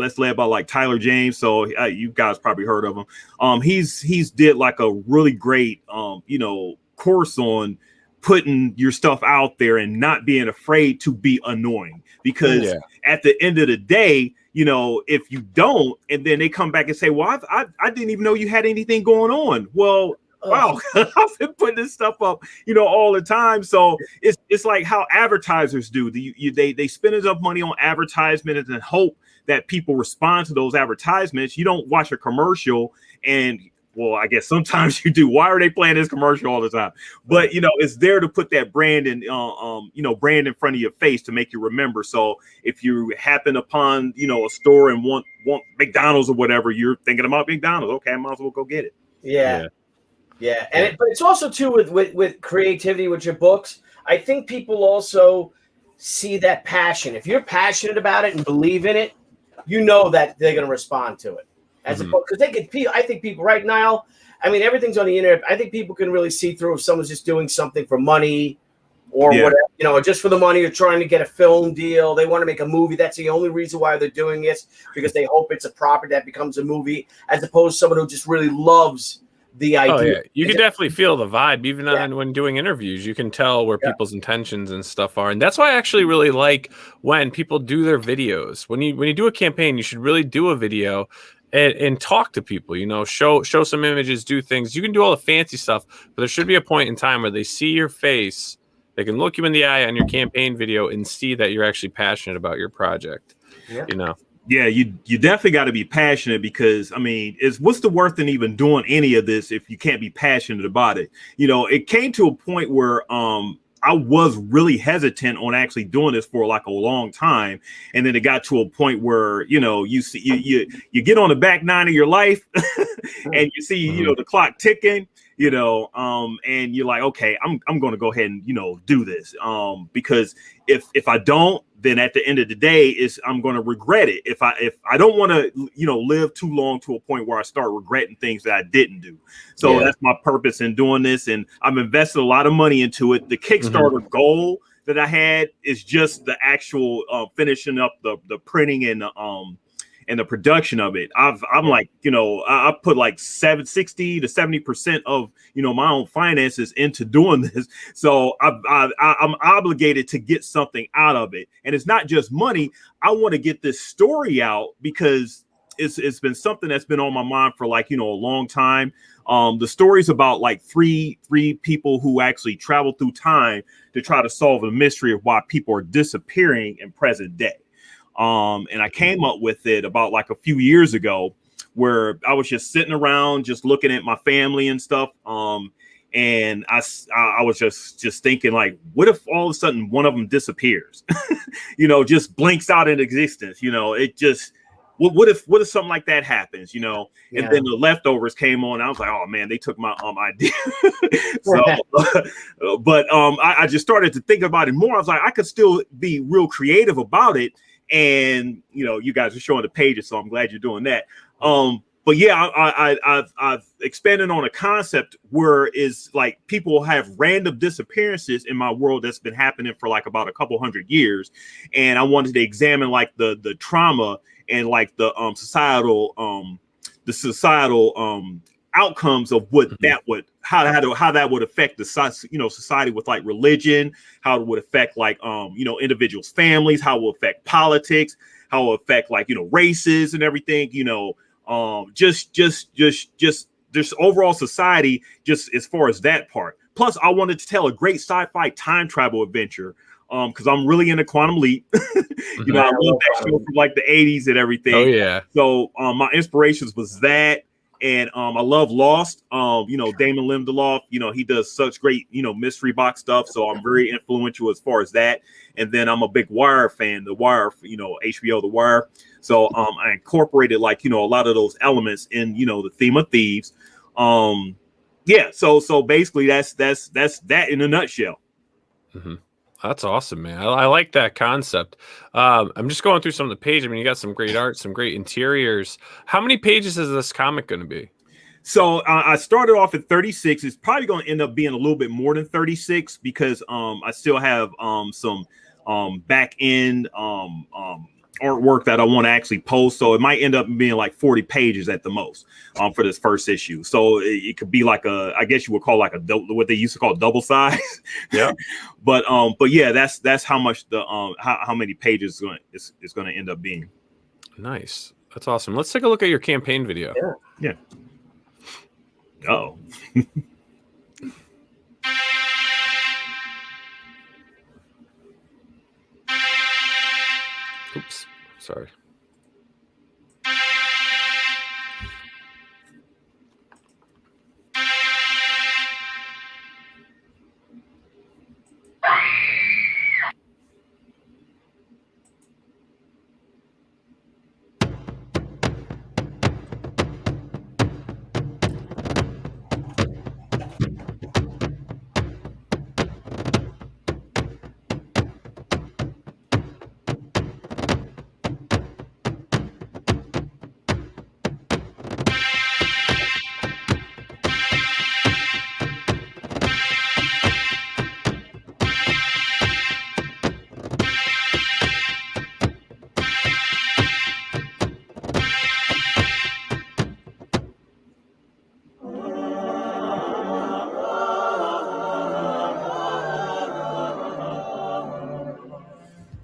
that's led by like Tyler James. So you guys probably heard of him. He's did like a really great course on putting your stuff out there and not being afraid to be annoying, because at the end of the day, if you don't, and then they come back and say, well, I didn't even know you had anything going on. Well, wow, I've been putting this stuff up, all the time. So it's like how advertisers do. They spend enough money on advertisements and hope that people respond to those advertisements. You don't watch a commercial and, well, I guess sometimes you do. Why are they playing this commercial all the time? But it's there to put that brand in, brand in front of your face to make you remember. So if you happen upon, a store and want McDonald's or whatever, you're thinking about McDonald's. Okay, I might as well go get it. But it's also too with creativity with your books. I think people also see that passion. If you're passionate about it and believe in it, that they're going to respond to it. As opposed, because I think people right now, I mean, everything's on the internet. I think people can really see through if someone's just doing something for money or whatever, just for the money, or trying to get a film deal. They want to make a movie. That's the only reason why they're doing this, because they hope it's a property that becomes a movie, as opposed to someone who just really loves the idea. You can definitely feel the vibe, even when doing interviews. You can tell where people's intentions and stuff are, and that's why I actually really like when people do their videos. When you do a campaign, you should really do a video and talk to people. Show some images, do things. You can do all the fancy stuff, but there should be a point in time where they see your face, they can look you in the eye on your campaign video and see that you're actually passionate about your project. Yeah, you definitely got to be passionate, because what's the worth in even doing any of this if you can't be passionate about it? It came to a point where I was really hesitant on actually doing this for like a long time, and then it got to a point where you see you get on the back nine of your life, and you see the clock ticking. And you're like, okay, I'm going to go ahead and do this, because if I don't, then at the end of the day, I'm going to regret it. If I don't want to live too long to a point where I start regretting things that I didn't do. So that's my purpose in doing this, and I've invested a lot of money into it. The Kickstarter goal that I had is just the actual finishing up the printing and the production of it. I'm like, I put like 60 to 70% of my own finances into doing this. So I'm obligated to get something out of it, and it's not just money. I want to get this story out because it's been something that's been on my mind for like a long time. The story's about like three people who actually travel through time to try to solve the mystery of why people are disappearing in present day. And I came up with it about like a few years ago, where I was just sitting around, just looking at my family and stuff. And I was just thinking, like, what if all of a sudden one of them disappears, just blinks out in existence? It just, what if something like that happens, and then the leftovers came on. I was like, oh man, they took my idea. So, but I just started to think about it more. I was like, I could still be real creative about it. And you guys are showing the pages, so I'm glad you're doing that. But yeah, I've expanded on a concept where is like people have random disappearances in my world that's been happening for like about a couple hundred years, and I wanted to examine like the trauma and like the societal outcomes of what that would how that would affect the society with like religion, how it would affect like individuals' families, how it will affect politics, how it will affect like races and everything, just overall society, just as far as that part. Plus, I wanted to tell a great sci-fi time travel adventure, because I'm really into Quantum Leap. I love that show from like the 80s and everything. Oh yeah. So my inspirations was that. And I love Lost. Damon Lindelof, he does such great, mystery box stuff. So I'm very influential as far as that. And then I'm a big Wire fan, The Wire, HBO, The Wire. So I incorporated like, a lot of those elements in, the theme of Thieves. Yeah. So basically that's that in a nutshell. Mm-hmm. That's awesome, man. I like that concept. I'm just going through some of the pages. I mean, you got some great art, some great interiors. How many pages is this comic going to be? So I started off at 36. It's probably going to end up being a little bit more than 36 because I still have some back end artwork that I want to actually post. So it might end up being like 40 pages at the most for this first issue. So it could be like I guess you would call like what they used to call double size. Yeah. But yeah, that's how much the how many pages is going to end up being. Nice. That's awesome. Let's take a look at your campaign video. Yeah. Oh. Oops. Sorry.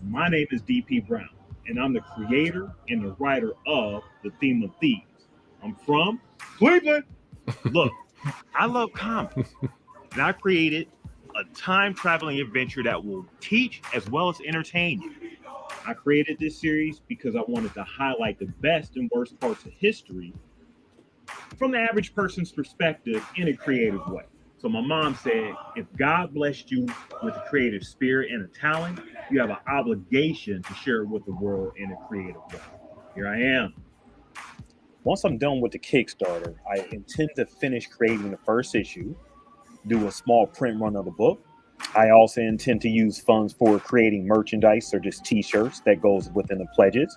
My name is DP Brown, and I'm the creator and the writer of The Theme of Thieves. I'm from Cleveland. Look, I love comics, and I created a time-traveling adventure that will teach as well as entertain you. I created this series because I wanted to highlight the best and worst parts of history from the average person's perspective in a creative way. So my mom said, if God blessed you with a creative spirit and a talent, you have an obligation to share it with the world in a creative way. Here I am. Once I'm done with the Kickstarter, I intend to finish creating the first issue, do a small print run of the book. I also intend to use funds for creating merchandise or just t-shirts that goes within the pledges.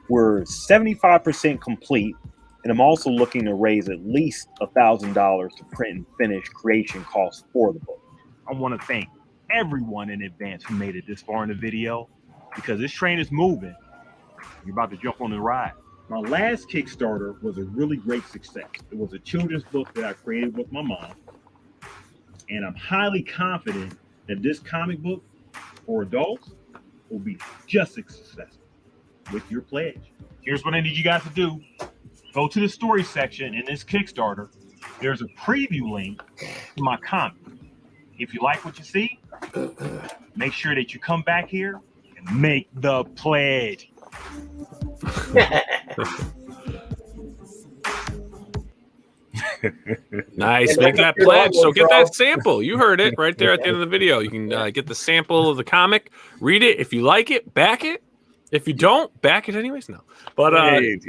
We're 75% complete, and I'm also looking to raise at least $1,000 to print and finish creation costs for the book. I want to thank everyone in advance who made it this far in the video, because this train is moving. You're about to jump on the ride. My last Kickstarter was a really great success. It was a children's book that I created with my mom. And I'm highly confident that this comic book for adults will be just as successful with your pledge. Here's what I need you guys to do. Go to the story section in this Kickstarter. There's a preview link to my comic. If you like what you see, make sure that you come back here and make the pledge. Nice. Make that pledge. So get that sample. You heard it right there at the end of the video. You can get the sample of the comic, read it. If you like it, back it. If you don't, back it anyways. No. But if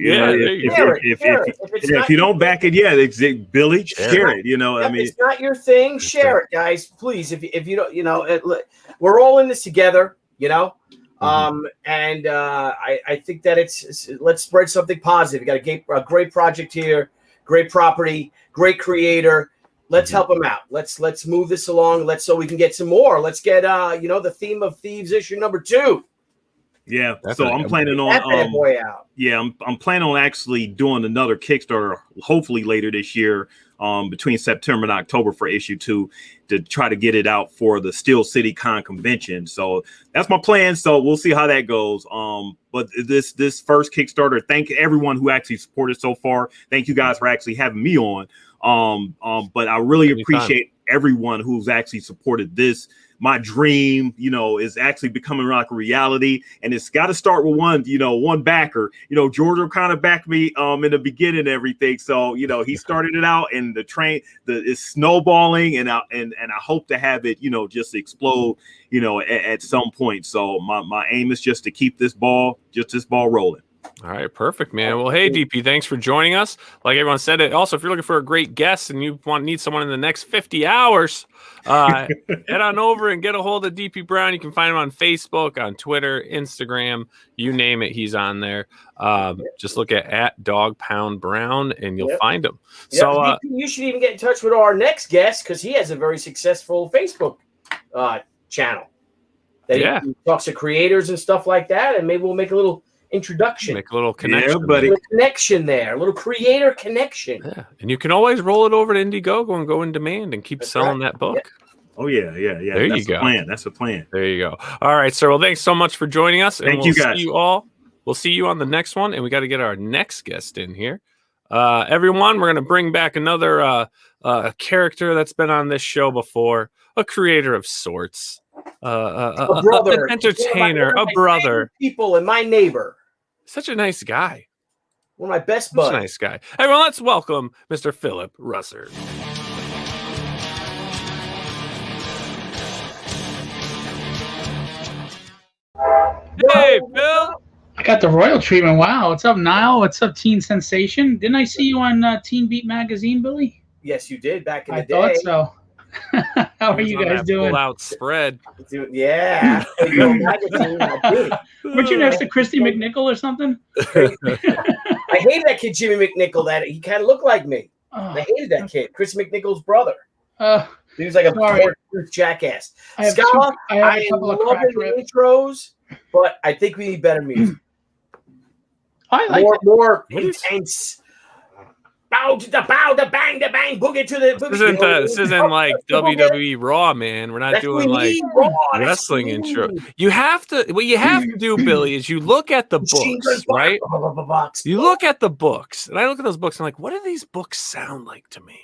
you don't back it, Billy, share it. You know, I mean, it's not your thing. Share it, guys, please. If you don't, you know, we're all in this together. You know, and I think that let's spread something positive. You got a great project here, great property, great creator. Let's help them out. Let's move this along. So we can get some more. Let's get the Theme of Thieves issue number 2. Yeah, so I'm planning on I'm planning on actually doing another Kickstarter, hopefully later this year, between September and October for issue 2, to try to get it out for the Steel City Con convention. So that's my plan. So we'll see how that goes. But this first Kickstarter, thank everyone who actually supported so far. Thank you guys for actually having me on. But I really appreciate everyone who's actually supported this. My dream, is actually becoming like a reality, and it's got to start with one backer. George will kind of back me in the beginning and everything. So he started it out, and the train is snowballing, and I hope to have it just explode at some point. So my aim is just to keep this ball rolling. All right, perfect, man. Well, hey, DP, thanks for joining us. Like everyone said, also, if you're looking for a great guest and you need someone in the next 50 hours, head on over and get a hold of DP Brown. You can find him on Facebook, on Twitter, Instagram, you name it, he's on there. Just look at Dawg Pound Brown, and you'll find him. Yep. So you should even get in touch with our next guest, because he has a very successful Facebook channel that he talks to creators and stuff like that, and maybe we'll make a little introduction. Make a little connection. Yeah, buddy. A little connection there. A little creator connection. Yeah. And you can always roll it over to Indiegogo and go in demand and keep selling that book. Yeah. Oh, yeah. There you go. That's the plan. There you go. All right, sir. Well, thanks so much for joining us. And Thank you, guys. See you all. We'll see you on the next one. And we got to get our next guest in here. Everyone, we're going to bring back another character that's been on this show before. A creator of sorts. A brother. An entertainer. A brother. People and my neighbor. Such a nice guy. One of my best buds. Such a nice guy. Everyone, let's welcome Mr. Phillip Russert. Hey, Phil. I got the royal treatment. Wow. What's up, Nile? What's up, Teen Sensation? Didn't I see you on Teen Beat Magazine, Billy? Yes, you did back in the day. I thought so. How are you guys doing? Pull out spread. Yeah. Weren't you next to Christy McNichol or something? I hated that kid, Jimmy McNichol. That he kind of looked like me. I hated that kid, Chris McNichol's brother. He was like a jackass. Scala, I love the intros, but I think we need better music. I like more intense. Bow to the bang, boogie to the boogie. This isn't like WWE Raw, man. We're not doing like wrestling intro. You have to. What you have to do, Billy, is you look at the books, right? You look at the books, and I look at those books. And I'm like, what do these books sound like to me?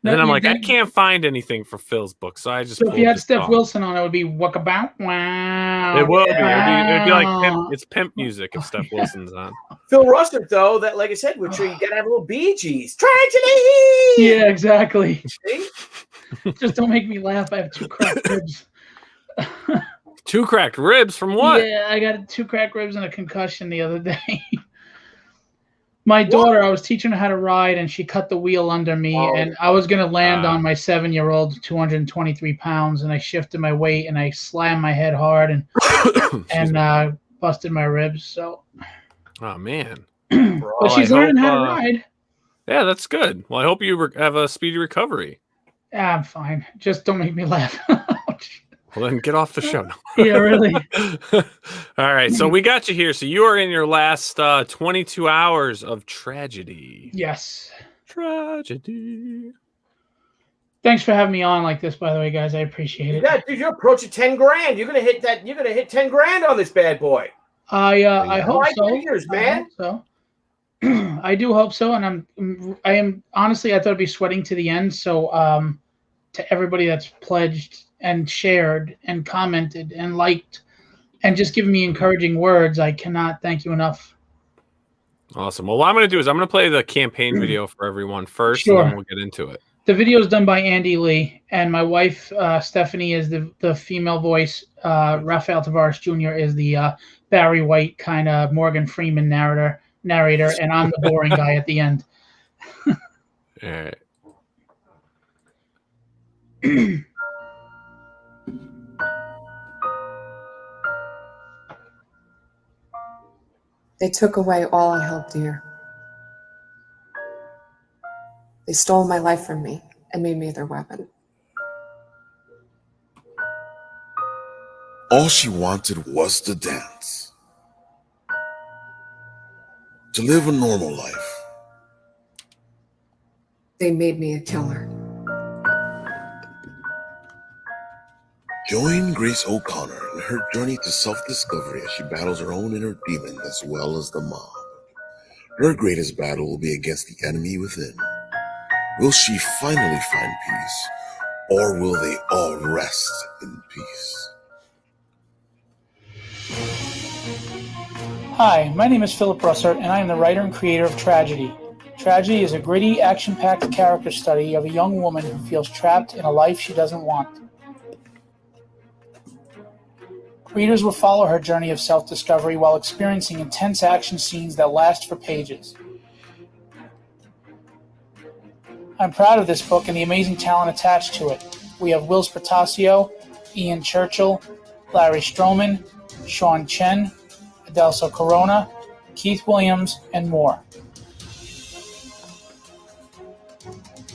And then I'm like, I can't find anything for Phil's book, so I just. So if you had Steph Wilson on, it would be walkabout. Wow. It will be. It'd be like pimp music if Steph Wilson's on. Phil Russert, though, that like I said, which you gotta have a little Bee Gees tragedy. Yeah, exactly. Just don't make me laugh. I have 2 cracked ribs. 2 cracked ribs from what? Yeah, I got 2 cracked ribs and a concussion the other day. My daughter, I was teaching her how to ride, and she cut the wheel under me, and I was going to land on my 7-year-old, 223 pounds, and I shifted my weight, and I slammed my head hard and busted my ribs. So, oh, man. But she's learning how to ride. Yeah, that's good. Well, I hope you have a speedy recovery. Yeah, I'm fine. Just don't make me laugh. Well, then get off the show now. Yeah, really. All right, so we got you here. So you are in your last 22 hours of tragedy. Yes. Tragedy. Thanks for having me on like this, by the way, guys. I appreciate it. Yeah, dude, you're approaching 10 grand. You're gonna hit that. You're gonna hit 10 grand on this bad boy. I hope High so. figures, man. I hope so. I do hope so, and I am honestly. I thought I'd be sweating to the end. So, to everybody that's pledged and shared and commented and liked and just given me encouraging words, I cannot thank you enough. Awesome. Well, what I'm going to do is I'm going to play the campaign video for everyone first, Sure. and then we'll get into it. The video is done by Andy Lee, and my wife, Stephanie, is the female voice. Raphael Tavares Jr. is the Barry White kind of Morgan Freeman narrator, and I'm the boring guy at the end. All right. They took away all I held dear. They stole my life from me and made me their weapon. All she wanted was to dance. To live a normal life. They made me a killer. Join Grace O'Connor in her journey to self-discovery as she battles her own inner demon as well as the mob. Her greatest battle will be against the enemy within. Will she finally find peace, or will they all rest in peace? Hi, my name is Phillip Russert, and I am the writer and creator of Tragedy. Tragedy is a gritty, action-packed character study of a young woman who feels trapped in a life she doesn't want. Readers will follow her journey of self-discovery while experiencing intense action scenes that last for pages. I'm proud of this book and the amazing talent attached to it. We have Will Spertasio, Ian Churchill, Larry Stroman, Sean Chen, Adelso Corona, Keith Williams, and more.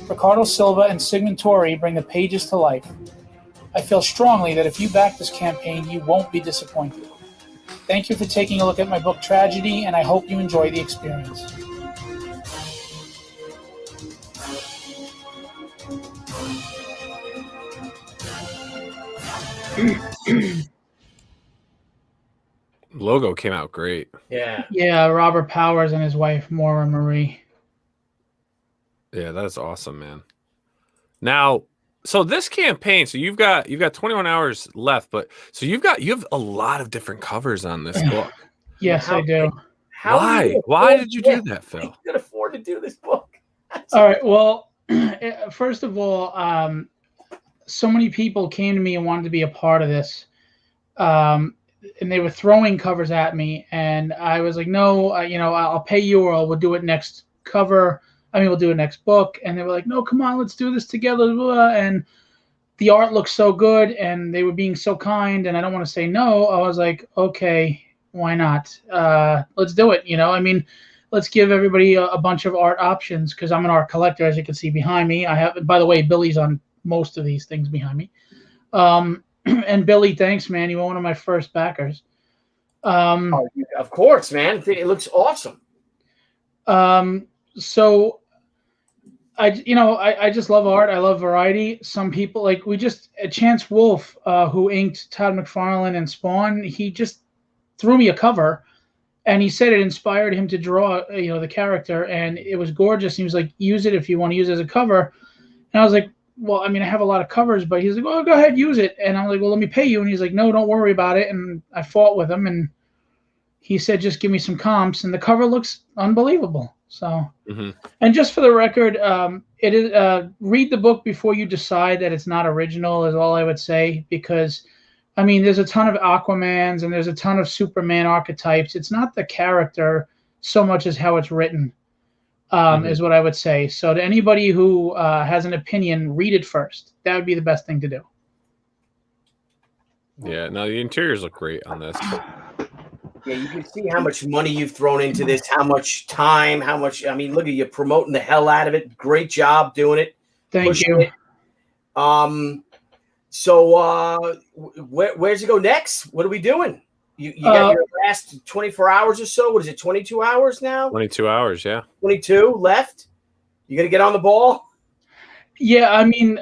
Ricardo Silva and Sigmund Torrey bring the pages to life. I feel strongly that if you back this campaign, you won't be disappointed. Thank you for taking a look at my book Tragedy, and I hope you enjoy the experience. Logo came out great. Yeah. Yeah, Robert Powers and his wife, Maura Marie. Yeah, that's awesome, man. Now, so this campaign, so you've got 21 hours left, but so you have a lot of different covers on this book. Yes, I do. Why did you do that, Phil? You could afford to do this book. All right. Well, first of all, so many people came to me and wanted to be a part of this, and they were throwing covers at me, and I was like, no, I'll pay you, or we'll do it next cover. We'll do it next book. And they were like, no, come on, let's do this together. And the art looks so good, and they were being so kind, and I don't want to say no. I was like, okay, why not? Let's do it. Let's give everybody a bunch of art options, because I'm an art collector, as you can see behind me. I have, by the way, Billy's on most of these things behind me. And Billy, thanks, man. You were one of my first backers. Of course, man. It looks awesome. So I just love art. I love variety. Some people Chance Wolf, who inked Todd McFarlane and Spawn, he just threw me a cover, and he said it inspired him to draw, the character, and it was gorgeous. He was like, use it if you want to use it as a cover. And I was like, well, I have a lot of covers, but he's like, well, go ahead, use it. And I'm like, well, let me pay you. And he's like, no, don't worry about it. And I fought with him, and he said, just give me some comps, and the cover looks unbelievable. So, And just for the record, it is read the book before you decide that it's not original, is all I would say, because there's a ton of Aquamans and there's a ton of Superman archetypes. It's not the character so much as how it's written, is what I would say. So to anybody who has an opinion, read it first. That would be the best thing to do. Yeah, no, the interiors look great on this. Yeah, you can see how much money you've thrown into this, how much time, look at you promoting the hell out of it. Great job doing it. Thank you. It. So where's it go next? What are we doing? You got your last 24 hours or so. What is it, 22 hours now? 22 hours, yeah. 22 left. You gonna get on the ball? Yeah, I mean,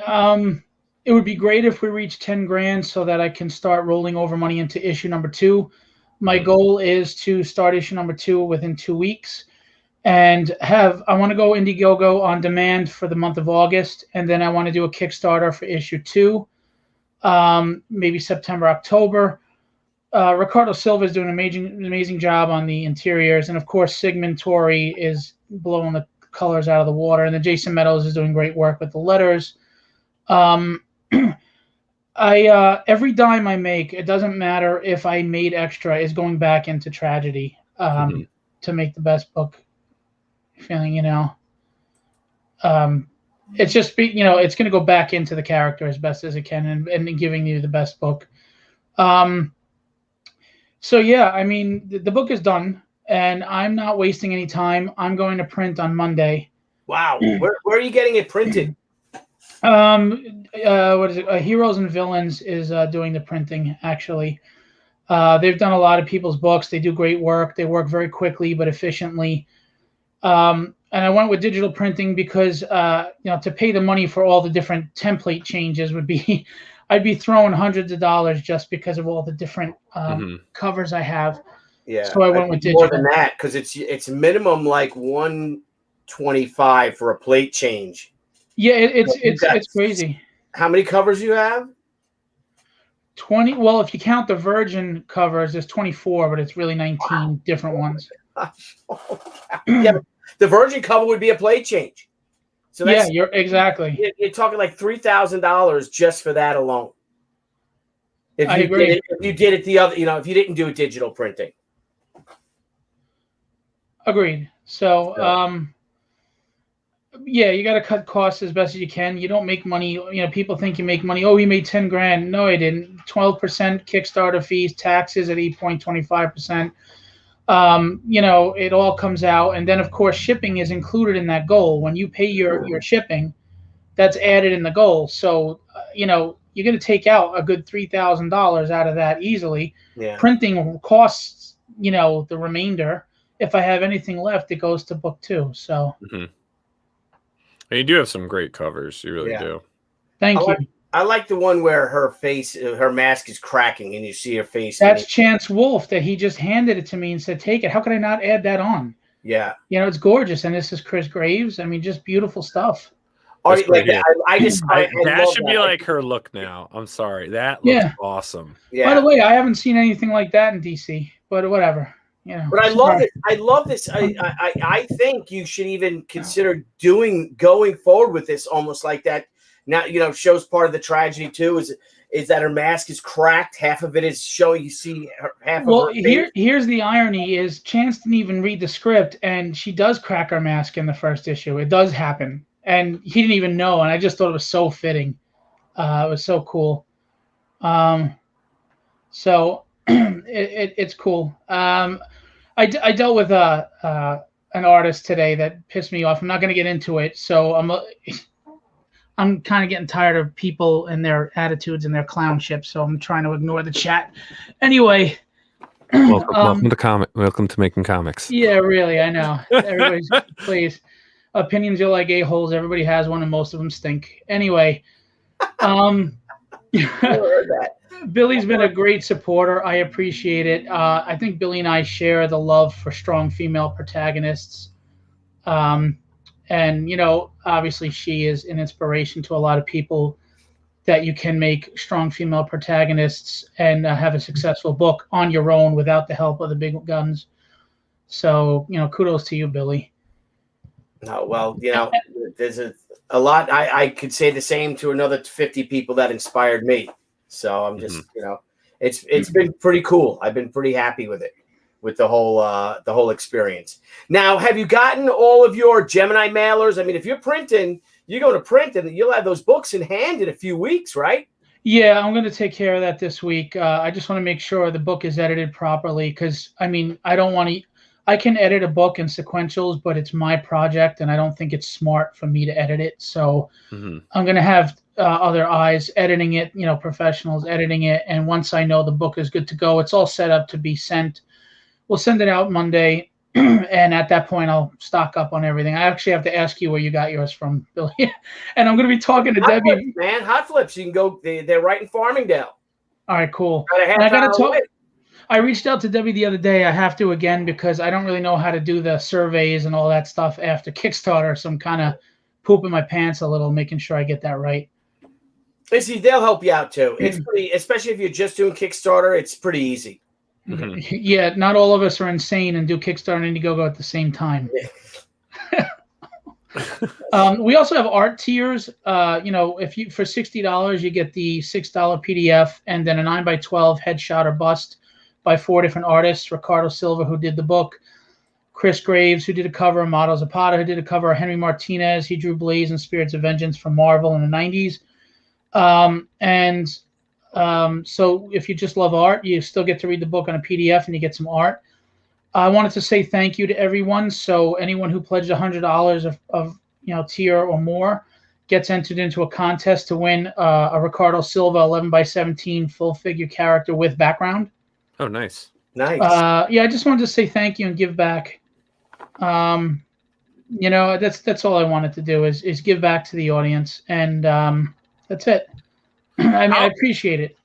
it would be great if we reach 10 grand so that I can start rolling over money into issue number 2. My goal is to start issue number 2 within 2 weeks, and I want to go Indiegogo on demand for the month of August, and then I want to do a Kickstarter for issue 2, maybe September, October. Ricardo Silva is doing an amazing job on the interiors, and of course Sigmund Tori is blowing the colors out of the water, and then Jason Meadows is doing great work with the letters. Every dime I make, it doesn't matter if I made extra, is going back into tragedy to make the best book. Feeling, it's just it's going to go back into the character as best as it can, and giving you the best book. So yeah, I mean, the book is done, and I'm not wasting any time. I'm going to print on Monday. Wow, where are you getting it printed? What is it? Heroes and Villains is doing the printing, actually. They've done a lot of people's books. They do great work. They work very quickly but efficiently. And I went with digital printing because to pay the money for all the different template changes would be I'd be throwing hundreds of dollars just because of all the different covers I have. Yeah, so I went with digital. More than that, because it's minimum like $125 for a plate change. Yeah, it's crazy. How many covers do you have? 20. Well, if you count the Virgin covers, there's 24, but it's really 19 different ones. Yeah, the Virgin cover would be a plate change. So that's, you're exactly. You're talking like $3,000 just for that alone. If you did it the other, if you didn't do it digital printing. Agreed. So, you got to cut costs as best as you can. You don't make money. People think you make money. Oh, he made 10 grand. No, I didn't. 12% Kickstarter fees, taxes at 8.25%. It all comes out. And then, of course, shipping is included in that goal. When you pay your shipping, that's added in the goal. So, you're going to take out a good $3,000 out of that easily. Yeah. Printing costs, the remainder. If I have anything left, it goes to book 2. So. And you do have some great covers. You really do. Thank you. I like the one where her mask is cracking and you see her face. That's Chance Wolf that he just handed it to me and said, take it. How could I not add that on? Yeah. It's gorgeous. And this is Chris Graves. I mean, just beautiful stuff. That should be like her look now. I'm sorry. That looks awesome. Yeah. By the way, I haven't seen anything like that in DC, but whatever. But I love it. I love this. I think you should even consider going forward with this almost like that. Now, shows part of the tragedy too is that her mask is cracked. Half of it is showing. You see half of her face. Here's the irony: is Chance didn't even read the script, and she does crack her mask in the first issue. It does happen, and he didn't even know. And I just thought it was so fitting. It was so cool. So it's cool. I dealt with an artist today that pissed me off. I'm not going to get into it. So I'm kind of getting tired of people and their attitudes and their clownship. So I'm trying to ignore the chat. Anyway. Welcome to Making Comics. Yeah, really. I know. Everybody's please. Opinions are like a-holes. Everybody has one and most of them stink. Anyway. Billy's been a great supporter. I appreciate it. I think Billy and I share the love for strong female protagonists. And, obviously she is an inspiration to a lot of people that you can make strong female protagonists and have a successful book on your own without the help of the big guns. So, kudos to you, Billy. No, well, there's a lot. I could say the same to another 50 people that inspired me. So I'm just, it's been pretty cool. I've been pretty happy with it, with the whole experience. Now, have you gotten all of your Gemini mailers? I mean, if you're printing, you're going to print and you'll have those books in hand in a few weeks, right? Yeah, I'm going to take care of that this week. I just want to make sure the book is edited properly because, I mean, I don't want to. I can edit a book in sequentials, but it's my project, and I don't think it's smart for me to edit it. So I'm going to have other eyes editing it, professionals editing it. And once I know the book is good to go, it's all set up to be sent. We'll send it out Monday. And at that point, I'll stock up on everything. I actually have to ask you where you got yours from, Billy. And I'm going to be talking to Hot Debbie. Flips, man, Hot Flips. You can go. They're right in Farmingdale. All right, cool. And I got to talk. I reached out to Debbie the other day. I have to again because I don't really know how to do the surveys and all that stuff after Kickstarter. So I'm kind of pooping my pants a little, making sure I get that right. See, they'll help you out too. It's pretty, especially if you're just doing Kickstarter. It's pretty easy. Yeah, not all of us are insane and do Kickstarter and Indiegogo at the same time. We also have art tiers. If you for $60 you get the $6 PDF and then a 9x12 headshot or bust by 4 different artists: Ricardo Silva, who did the book; Chris Graves, who did a cover; Amato Zapata, who did a cover; Henry Martinez, he drew Blaze and Spirits of Vengeance from Marvel in the 90s. So if you just love art, you still get to read the book on a PDF and you get some art. I wanted to say thank you to everyone. So anyone who pledged $100 of tier or more gets entered into a contest to win a Ricardo Silva 11x17 full figure character with background. Oh, nice. Nice. I just wanted to say thank you and give back. That's all I wanted to do is give back to the audience, and that's it. I appreciate it.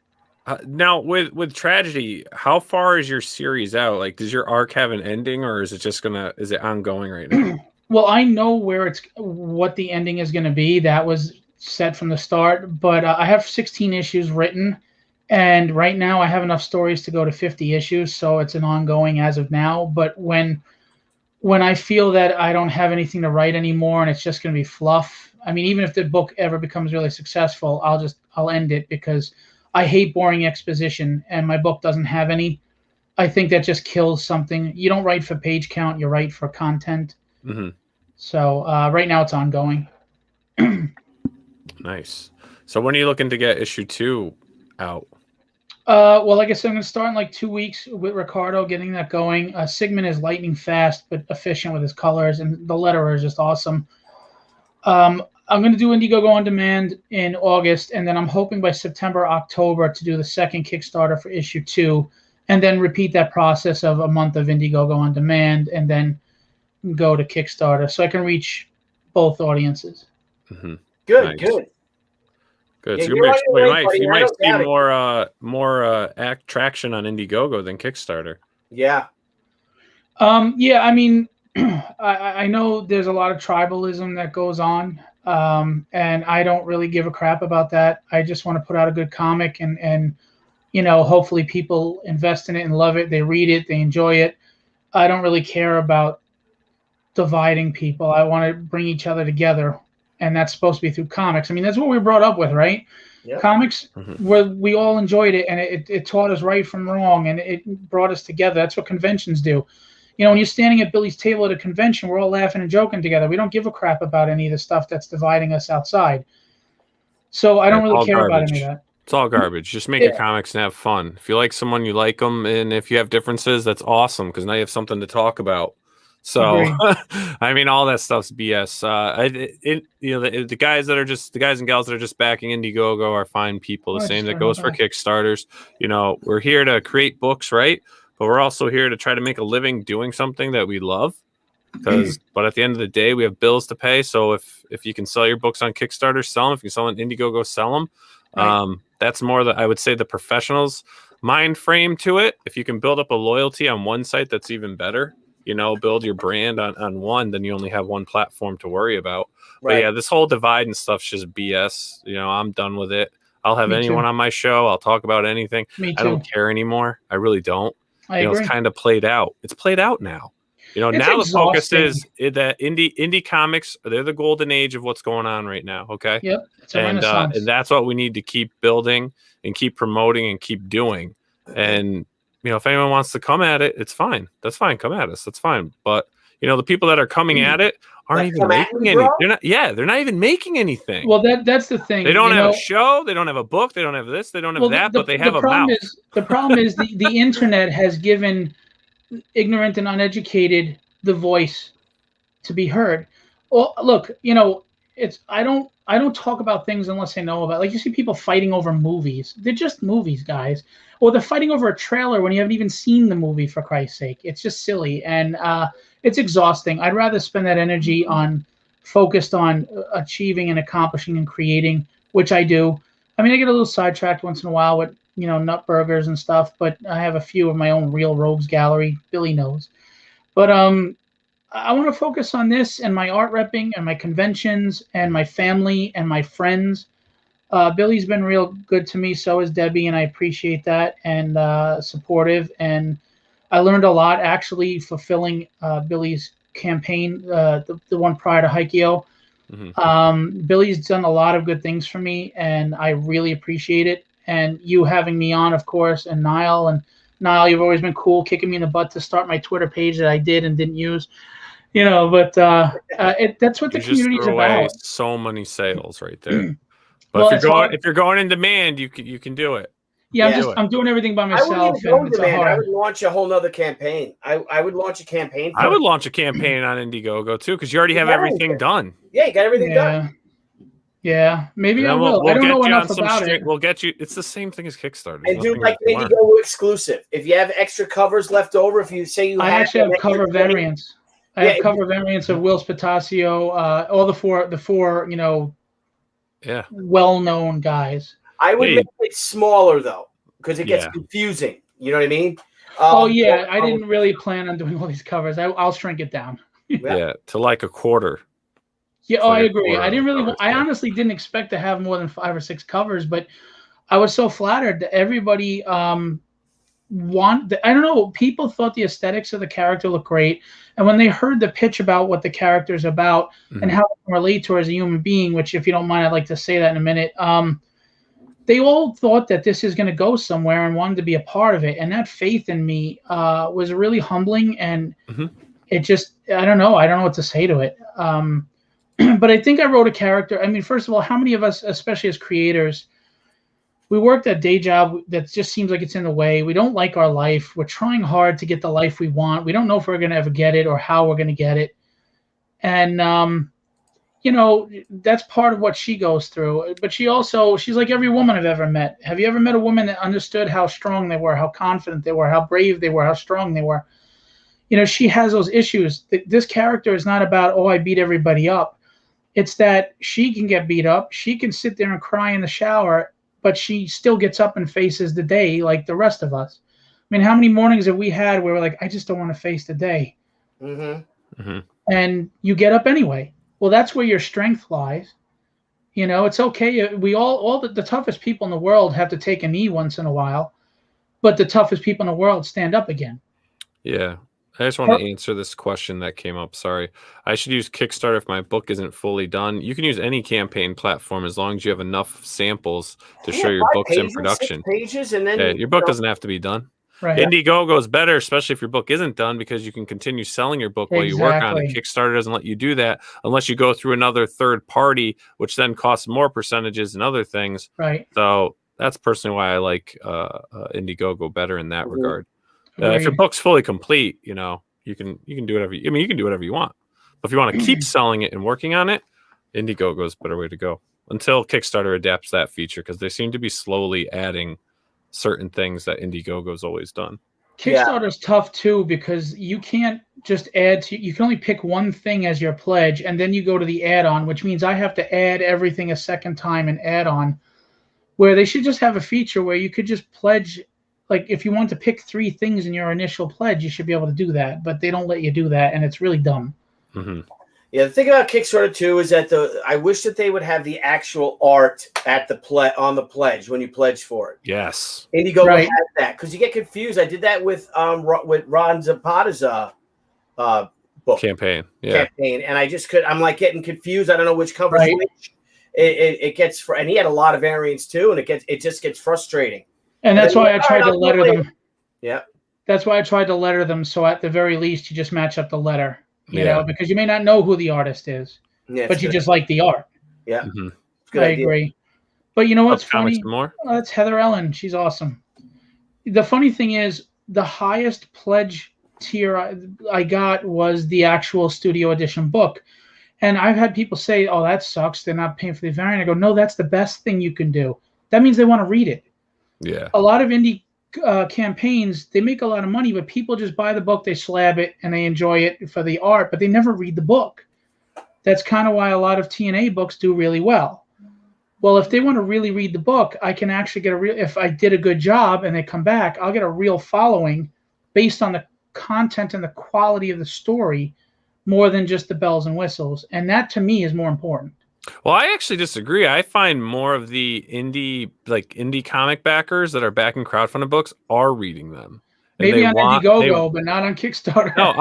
Now, with Tragedy, how far is your series out? Like, does your arc have an ending, or is it just is it ongoing right now? Well, I know what the ending is going to be. That was set from the start, but I have 16 issues written, and right now I have enough stories to go to 50 issues, so it's an ongoing as of now. But when I feel that I don't have anything to write anymore and it's just going to be fluff, I mean, even if the book ever becomes really successful, I'll end it because I hate boring exposition, and my book doesn't have any. I think that just kills something. You don't write for page count, you write for content. So right now it's ongoing. Nice. So when are you looking to get issue 2 out? Well, like I said, I'm going to start in like 2 weeks with Ricardo, getting that going. Sigmund is lightning fast but efficient with his colors, and the letterer is just awesome. I'm going to do Indiegogo On Demand in August, and then I'm hoping by September, October to do the second Kickstarter for issue 2, and then repeat that process of a month of Indiegogo On Demand, and then go to Kickstarter, so I can reach both audiences. Good, nice. Good. Good. Yeah, So you might see more traction on Indiegogo than Kickstarter. Yeah. I mean, I know there's a lot of tribalism that goes on, and I don't really give a crap about that. I just want to put out a good comic, and hopefully people invest in it and love it. They read it, they enjoy it. I don't really care about dividing people. I want to bring each other together, and that's supposed to be through comics. I mean, that's what we were brought up with, right? Yep. Comics, where we all enjoyed it, and it taught us right from wrong, and it brought us together. That's what conventions do. When you're standing at Billy's table at a convention, we're all laughing and joking together. We don't give a crap about any of the stuff that's dividing us outside. So I don't really care about any of that. It's all garbage. Just make your comics and have fun. If you like someone, you like them, and if you have differences, that's awesome because now you have something to talk about. So, I mean, all that stuff's BS. The guys and gals that are just backing Indiegogo are fine people. The same that goes for Kickstarters. We're here to create books, right? But we're also here to try to make a living doing something that we love. But at the end of the day, we have bills to pay. So if you can sell your books on Kickstarter, sell them. If you can sell on Indiegogo, sell them. Right. That's more I would say the professionals' mind frame to it. If you can build up a loyalty on one site, that's even better. Build your brand on one, then you only have one platform to worry about. Right. But yeah, this whole divide and stuff's just BS. I'm done with it. I'll have anyone on my show. I'll talk about anything. I don't care anymore. I really don't. I agree. It's kind of played out. It's played out now. Now the focus is that indie comics, they're the golden age of what's going on right now. Okay. Yep. And that's what we need to keep building and keep promoting and keep doing. And if anyone wants to come at it, it's fine. That's fine. Come at us. That's fine. But the people that are coming at it aren't even making any. They're not even making anything. Well, that's the thing. They don't have a show. They don't have a book. They don't have this. They don't have that. But they have a mouth. The problem is the internet has given ignorant and uneducated the voice to be heard. Well, look, it's I don't talk about things unless I know about. Like you see people fighting over movies. They're just movies, guys. Or they're fighting over a trailer when you haven't even seen the movie, for Christ's sake. It's just silly and it's exhausting. I'd rather spend that energy focused on achieving and accomplishing and creating, which I do. I mean, I get a little sidetracked once in a while with nut burgers and stuff, but I have a few of my own real rogues gallery. Billy knows, but I want to focus on this and my art repping and my conventions and my family and my friends. Billy's been real good to me. So is Debbie. And I appreciate that and supportive. And I learned a lot actually fulfilling Billy's campaign, the one prior to Hikio. Billy's done a lot of good things for me and I really appreciate it. And you having me on, of course, and Nile, you've always been cool, kicking me in the butt to start my Twitter page that I did and didn't use. But that's what the community is about. So many sales right there. But well, if you're going in demand, you can do it. Yeah, I'm doing everything by myself. I wouldn't even go in demand. I would launch a whole nother campaign. I would launch a campaign. I would launch a campaign on Indiegogo too, because you already have everything done. Yeah, you got everything done. Yeah, maybe I will. I don't know enough about it. We'll get you. It's the same thing as Kickstarter. And do like Indiegogo exclusive. If you have extra covers left over, if you say you I actually have cover variants. I have cover variants of Will Spatasio, all the four, well-known guys. I would make it smaller though, because it gets confusing. You know what I mean? I didn't really plan on doing all these covers. I'll shrink it down. To like a quarter. Yeah, I agree. I didn't really. I honestly didn't expect to have more than 5 or 6 covers, but I was so flattered that everybody I don't know. People thought the aesthetics of the character looked great, and when they heard the pitch about what the character is about and how it can relate to her as a human being, which, if you don't mind, I'd like to say that in a minute. They all thought that this is going to go somewhere and wanted to be a part of it, and that faith in me was really humbling. And it just, I don't know what to say to it. But I think I wrote a character. I mean, first of all, how many of us, especially as creators, we work that day job that just seems like it's in the way. We don't like our life. We're trying hard to get the life we want. We don't know if we're going to ever get it or how we're going to get it. And, that's part of what she goes through. But she's like every woman I've ever met. Have you ever met a woman that understood how strong they were, how confident they were, how brave they were, how strong they were? She has those issues. This character is not about, I beat everybody up. It's that she can get beat up. She can sit there and cry in the shower, but she still gets up and faces the day like the rest of us. I mean, how many mornings have we had where we're like, I just don't want to face the day. And you get up anyway. Well, that's where your strength lies. It's okay. We all the toughest people in the world have to take a knee once in a while, but the toughest people in the world stand up again. Yeah. I just want to answer this question that came up. Sorry. I should use Kickstarter if my book isn't fully done. You can use any campaign platform as long as you have enough samples to show your book's in production. 6 pages, and then your book doesn't have to be done. Right. Indiegogo is better, especially if your book isn't done, because you can continue selling your book while you work on it. Kickstarter doesn't let you do that unless you go through another third party, which then costs more percentages and other things. Right. So that's personally why I like Indiegogo better in that regard. If your book's fully complete, you can do whatever. You can do whatever you want. But if you want to keep selling it and working on it, Indiegogo is a better way to go until Kickstarter adapts that feature, because they seem to be slowly adding certain things that Indiegogo's always done. Kickstarter's tough too, because you can't just you can only pick one thing as your pledge, and then you go to the add-on, which means I have to add everything a second time and add on, where they should just have a feature where you could just pledge. Like, if you want to pick 3 things in your initial pledge, you should be able to do that, but they don't let you do that, and it's really dumb. Yeah, the thing about Kickstarter too is that I wish that they would have the actual art at the on the pledge when you pledge for it. Yes, Indiegogo has that, because you get confused. I did that with Ron Zapata's book campaign, and I just I'm like getting confused. I don't know which covers which. It gets, and he had a lot of variants too, and it just gets frustrating. And that's why I tried to letter them. Yeah. That's why I tried to letter them. So at the very least, you just match up the letter, you know, because you may not know who the artist is, but you just like the art. Yeah. I agree. But you know what's funny? More? Oh, that's Heather Ellen. She's awesome. The funny thing is, the highest pledge tier I got was the actual studio edition book. And I've had people say, oh, that sucks. They're not paying for the variant. I go, no, that's the best thing you can do. That means they want to read it. Yeah. A lot of indie campaigns, they make a lot of money, but people just buy the book, they slab it, and they enjoy it for the art, but they never read the book. That's kind of why a lot of TNA books do really well. Well, if they want to really read the book, I can actually get if I did a good job and they come back, I'll get a real following based on the content and the quality of the story more than just the bells and whistles. And that to me is more important. Well, I actually disagree. I find more of the indie comic backers that are backing crowdfunded books are reading them. Maybe on Indiegogo, but not on Kickstarter. No,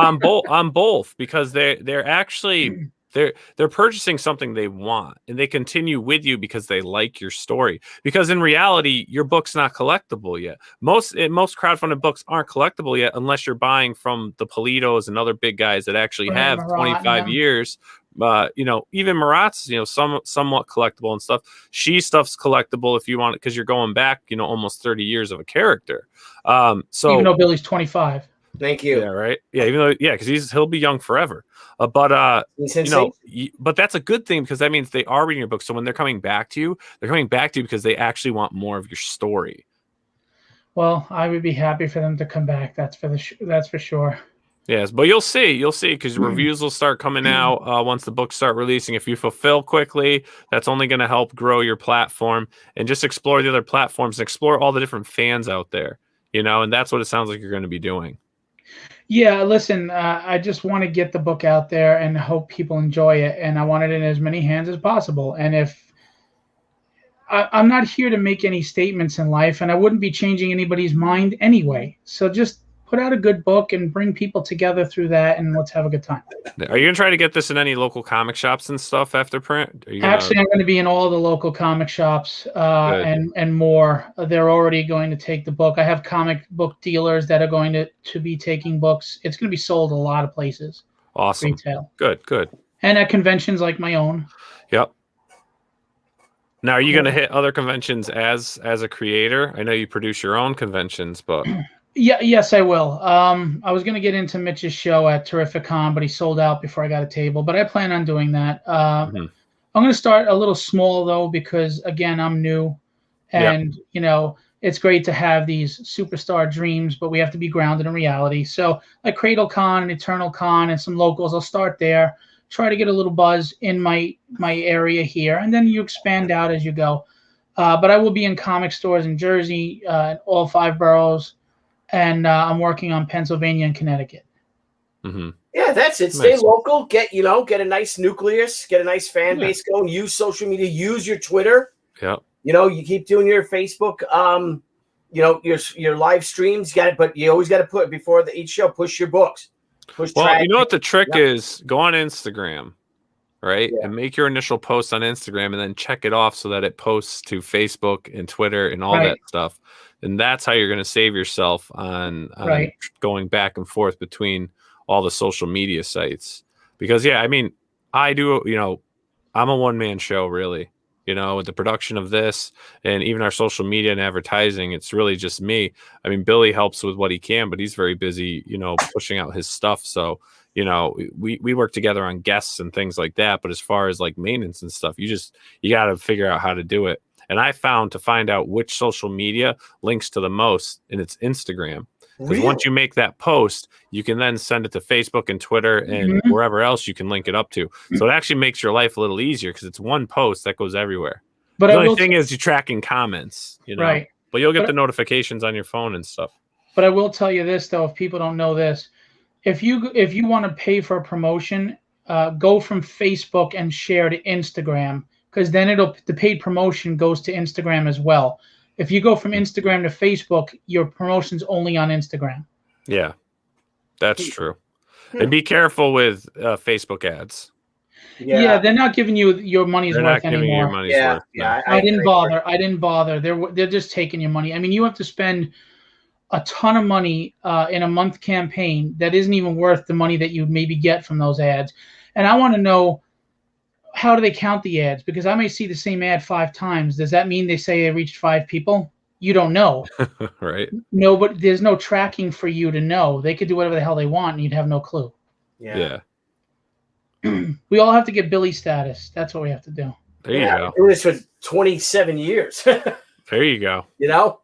on both, because they're actually they're purchasing something they want, and they continue with you because they like your story. Because in reality, your book's not collectible yet. Most crowdfunded books aren't collectible yet unless you're buying from the Politos and other big guys that actually have 25 years. Even Marat's, somewhat collectible and stuff. She stuff's collectible if you want it, because you're going back, almost 30 years of a character. So even though Billy's 25. Thank you. Yeah, right. Yeah, because he'll be young forever. But that's a good thing, because that means they are reading your book. So when they're coming back to you, because they actually want more of your story. Well, I would be happy for them to come back. That's for sure. Yes, but you'll see, because reviews will start coming out once the books start releasing. If you fulfill quickly, that's only going to help grow your platform, and just explore the other platforms and explore all the different fans out there, and that's what it sounds like you're going to be doing. Yeah, listen, I just want to get the book out there and hope people enjoy it, and I want it in as many hands as possible. And if I'm not here to make any statements in life, and I wouldn't be changing anybody's mind anyway, so just put out a good book and bring people together through that, and let's have a good time. Are you going to try to get this in any local comic shops and stuff after print? Actually, I'm going to be in all the local comic shops and more. They're already going to take the book. I have comic book dealers that are going to be taking books. It's going to be sold a lot of places. Awesome. Retail. Good. And at conventions like my own. Yep. Now, are you going to hit other conventions as a creator? I know you produce your own conventions, but... Yes, I will. I was going to get into Mitch's show at Terrificon, but he sold out before I got a table. But I plan on doing that. I'm going to start a little small, though, because, again, I'm new. And, it's great to have these superstar dreams, but we have to be grounded in reality. So like CradleCon and EternalCon and some locals, I'll start there, try to get a little buzz in my area here, and then you expand out as you go. But I will be in comic stores in Jersey, in all 5 boroughs. And I'm working on Pennsylvania and Connecticut. Mm-hmm. Yeah, that's it. Stay local. Get a nice nucleus. Get a nice fan base going. Use social media. Use your Twitter. Yeah. You keep doing your Facebook. Your live streams. Got it, but you always got to put before each show. Push your books. You know what the trick is? Go on Instagram, right, and make your initial post on Instagram, and then check it off so that it posts to Facebook and Twitter and all that stuff. And that's how you're going to save yourself on going back and forth between all the social media sites. Because, I do, I'm a one-man show, really, with the production of this and even our social media and advertising. It's really just me. I mean, Billy helps with what he can, but he's very busy, pushing out his stuff. So, we work together on guests and things like that. But as far as like maintenance and stuff, you got to figure out how to do it. And I found to find out which social media links to the most, and it's Instagram. Because once you make that post, you can then send it to Facebook and Twitter and wherever else you can link it up to. So it actually makes your life a little easier because it's one post that goes everywhere. But the only thing is you're tracking comments, But you'll get the notifications on your phone and stuff. But I will tell you this, though, if people don't know this, if you want to pay for a promotion, go from Facebook and share to Instagram. Because then the paid promotion goes to Instagram as well. If you go from Instagram to Facebook, your promotion's only on Instagram. Yeah, that's true. And be careful with Facebook ads. Yeah, they're not giving you your money's worth anymore. I didn't bother. They're just taking your money. I mean, you have to spend a ton of money in a month campaign that isn't even worth the money that you maybe get from those ads. And I want to know, how do they count the ads? Because I may see the same ad 5 times. Does that mean they say it reached 5 people? You don't know. Right. No, but there's no tracking for you to know. They could do whatever the hell they want, and you'd have no clue. Yeah. We all have to get Billy status. That's what we have to do. There you go. Doing this for 27 years. There you go. You know?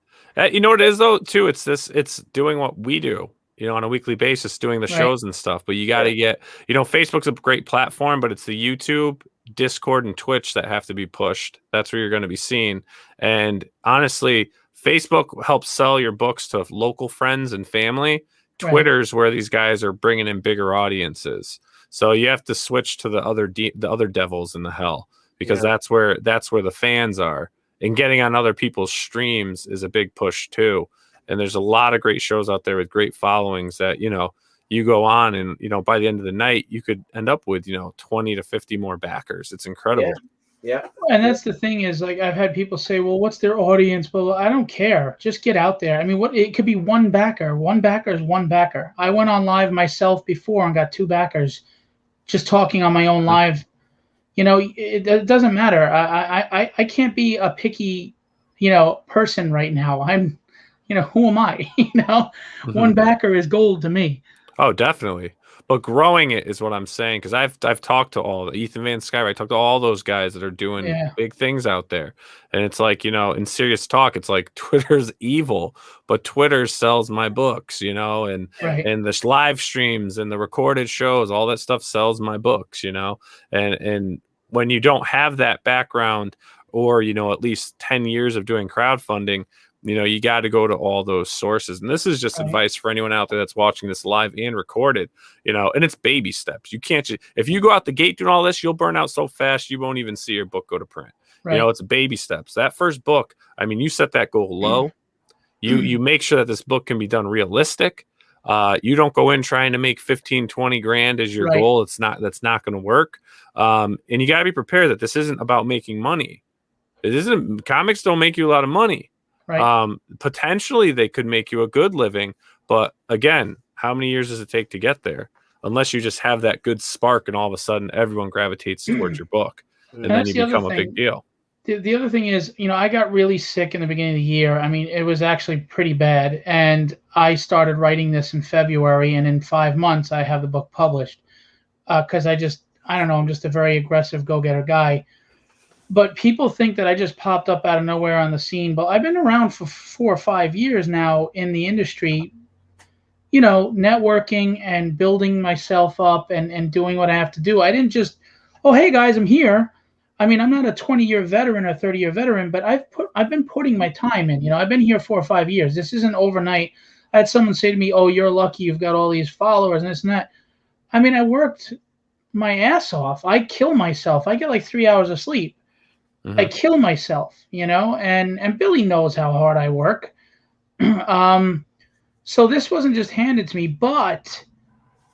You know what it is though, too? It's doing what we do, you know, on a weekly basis, doing the shows and stuff. But you got to get, you know, Facebook's a great platform, but it's the YouTube, Discord, and Twitch that have to be pushed. That's where you're going to be seen. And honestly, Facebook helps sell your books to local friends and family. Twitter's where these guys are bringing in bigger audiences. So you have to switch to the other devils in the hell, because that's where the fans are. And getting on other people's streams is a big push too. And there's a lot of great shows out there with great followings that, you know, you go on and, you know, by the end of the night, you could end up with, you know, 20 to 50 more backers. It's incredible. Yeah. And that's the thing is, like, I've had people say, well, what's their audience? Well, I don't care. Just get out there. I mean, it could be one backer. One backer is one backer. I went on live myself before and got 2 backers just talking on my own live. You know, it doesn't matter. I can't be a picky, you know, person right now. I'm, you know, who am I? You know, one backer is gold to me. Oh, definitely. But growing it is what I'm saying, because I've talked to all the Ethan Van Sciver. I talked to all those guys that are doing big things out there, and it's like, you know, in serious talk, it's like Twitter's evil, but Twitter sells my books, you know, and the live streams and the recorded shows, all that stuff sells my books, you know, and when you don't have that background, or, you know, at least 10 years of doing crowdfunding, you know, you got to go to all those sources. And this is just advice for anyone out there that's watching this live and recorded, you know, and it's baby steps. You can't, if you go out the gate doing all this, you'll burn out so fast, you won't even see your book go to print. You know, it's baby steps. That first book, I mean, you set that goal low. You make sure that this book can be done realistic. You don't go in trying to make 15, 20 grand as your goal. That's not going to work. And you got to be prepared that this isn't about making money. Comics don't make you a lot of money. Potentially they could make you a good living, but again, how many years does it take to get there? Unless you just have that good spark and all of a sudden everyone gravitates towards your book, and then you become a big deal. The other thing is, you know, I got really sick in the beginning of the year. I mean, it was actually pretty bad, and I started writing this in February, and in 5 months I have the book published, because I don't know, I'm just a very aggressive go-getter guy. But people think that I just popped up out of nowhere on the scene. But I've been around for 4 or 5 years now in the industry, you know, networking and building myself up and doing what I have to do. I didn't just, oh, hey, guys, I'm here. I mean, I'm not a 20-year veteran or 30-year veteran, but I've been putting my time in. You know, I've been here 4 or 5 years. This isn't overnight. I had someone say to me, oh, you're lucky you've got all these followers and this and that. I mean, I worked my ass off. I kill myself. I get like 3 hours of sleep. I kill myself, you know, and Billy knows how hard I work. So this wasn't just handed to me, but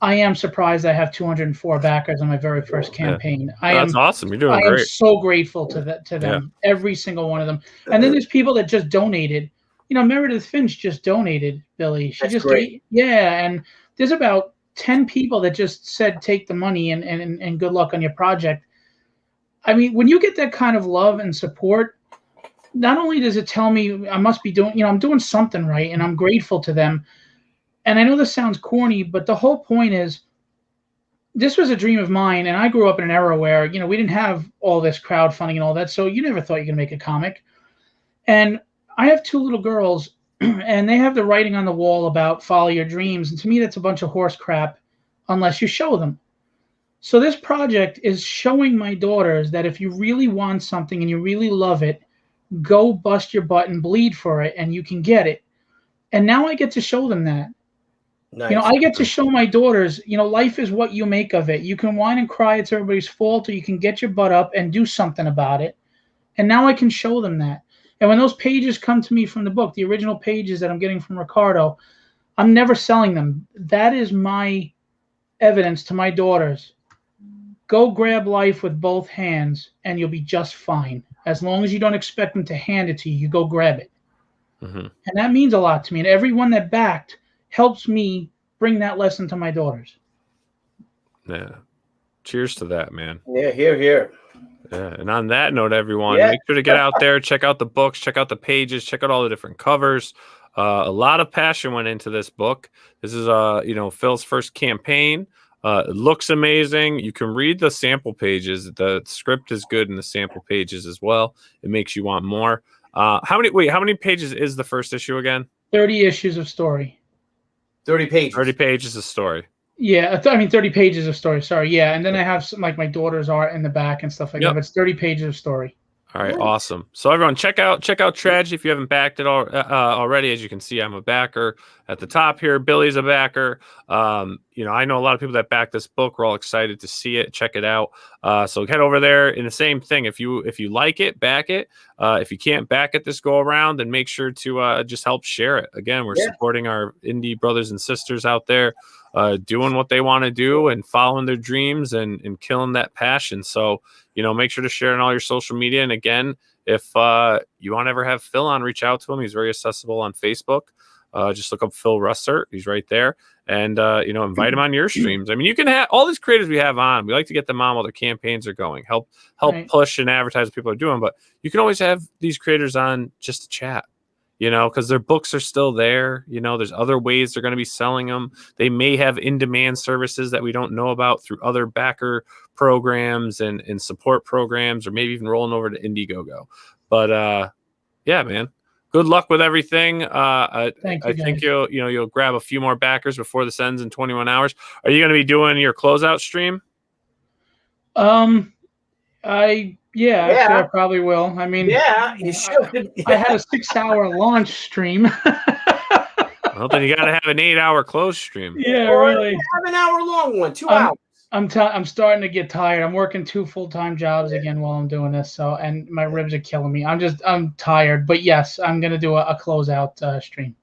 I am surprised I have 204 backers on my very first campaign. That's awesome. You're doing great. I am so grateful to them, every single one of them. And then there's people that just donated. You know, Meredith Finch just donated, Billy. She just great. And there's about 10 people that just said, take the money and good luck on your project. I mean, when you get that kind of love and support, not only does it tell me I must be doing, you know, I'm doing something right, and I'm grateful to them. And I know this sounds corny, but the whole point is, this was a dream of mine, and I grew up in an era where, you know, we didn't have all this crowdfunding and all that, so you never thought you could make a comic. And I have 2 little girls, and they have the writing on the wall about follow your dreams, and to me that's a bunch of horse crap unless you show them. So this project is showing my daughters that if you really want something and you really love it, go bust your butt and bleed for it, and you can get it. And now I get to show them that. Nice. You know, I get to show my daughters, you know, life is what you make of it. You can whine and cry, it's everybody's fault, or you can get your butt up and do something about it. And now I can show them that. And when those pages come to me from the book, the original pages that I'm getting from Ricardo, I'm never selling them. That is my evidence to my daughters. Go grab life with both hands, and you'll be just fine. As long as you don't expect them to hand it to you, you go grab it. And that means a lot to me. And everyone that backed helps me bring that lesson to my daughters. Yeah. Cheers to that, man. Yeah, here. Yeah, and on that note, everyone, Yeah. make sure to get out there, check out the books, check out the pages, check out all the different covers. A lot of passion went into this book. This is Phil's first campaign. It looks amazing. You can read the sample pages. The script is good in the sample pages as well. It makes you want more. How many pages is the first issue again? 30 issues of story. 30 pages. 30 pages of story. Yeah, 30 pages of story. Sorry, yeah, and then I have some, like my daughter's art in the back and stuff like that. But it's 30 pages of story. All right, awesome. So everyone, check out Tragedy if you haven't backed it already. As you can see, I'm a backer at the top here. Billy's a backer. I know a lot of people that back this book. We're all excited to see it, check it out. So head over there. And the same thing, if you like it, back it. If you can't back it this go around, then make sure to just help share it. Again, we're supporting our indie brothers and sisters out there, doing what they want to do and following their dreams and killing that passion. So, make sure to share on all your social media. And again, if you want to ever have Phil on, reach out to him. He's very accessible on Facebook. Just look up Phil Russert. He's right there. And, invite him on your streams. I mean, you can have all these creators we have on. We like to get them on while their campaigns are going. Help push and advertise what people are doing. But you can always have these creators on just to chat. Because their books are still there. There's other ways they're going to be selling them. They may have in-demand services that we don't know about through other backer programs and support programs, or maybe even rolling over to Indiegogo. But yeah, man, good luck with everything. I think you'll grab a few more backers before this ends in 21 hours. Are you going to be doing your closeout stream? Actually, I probably will. I mean, you should. I had a 6-hour launch stream. Well, then you got to have an 8-hour close stream. Yeah, really. Have an hour-long one, 2 hours. I'm starting to get tired. I'm working 2 full-time jobs again while I'm doing this. And my ribs are killing me. I'm tired. But yes, I'm gonna do a closeout stream.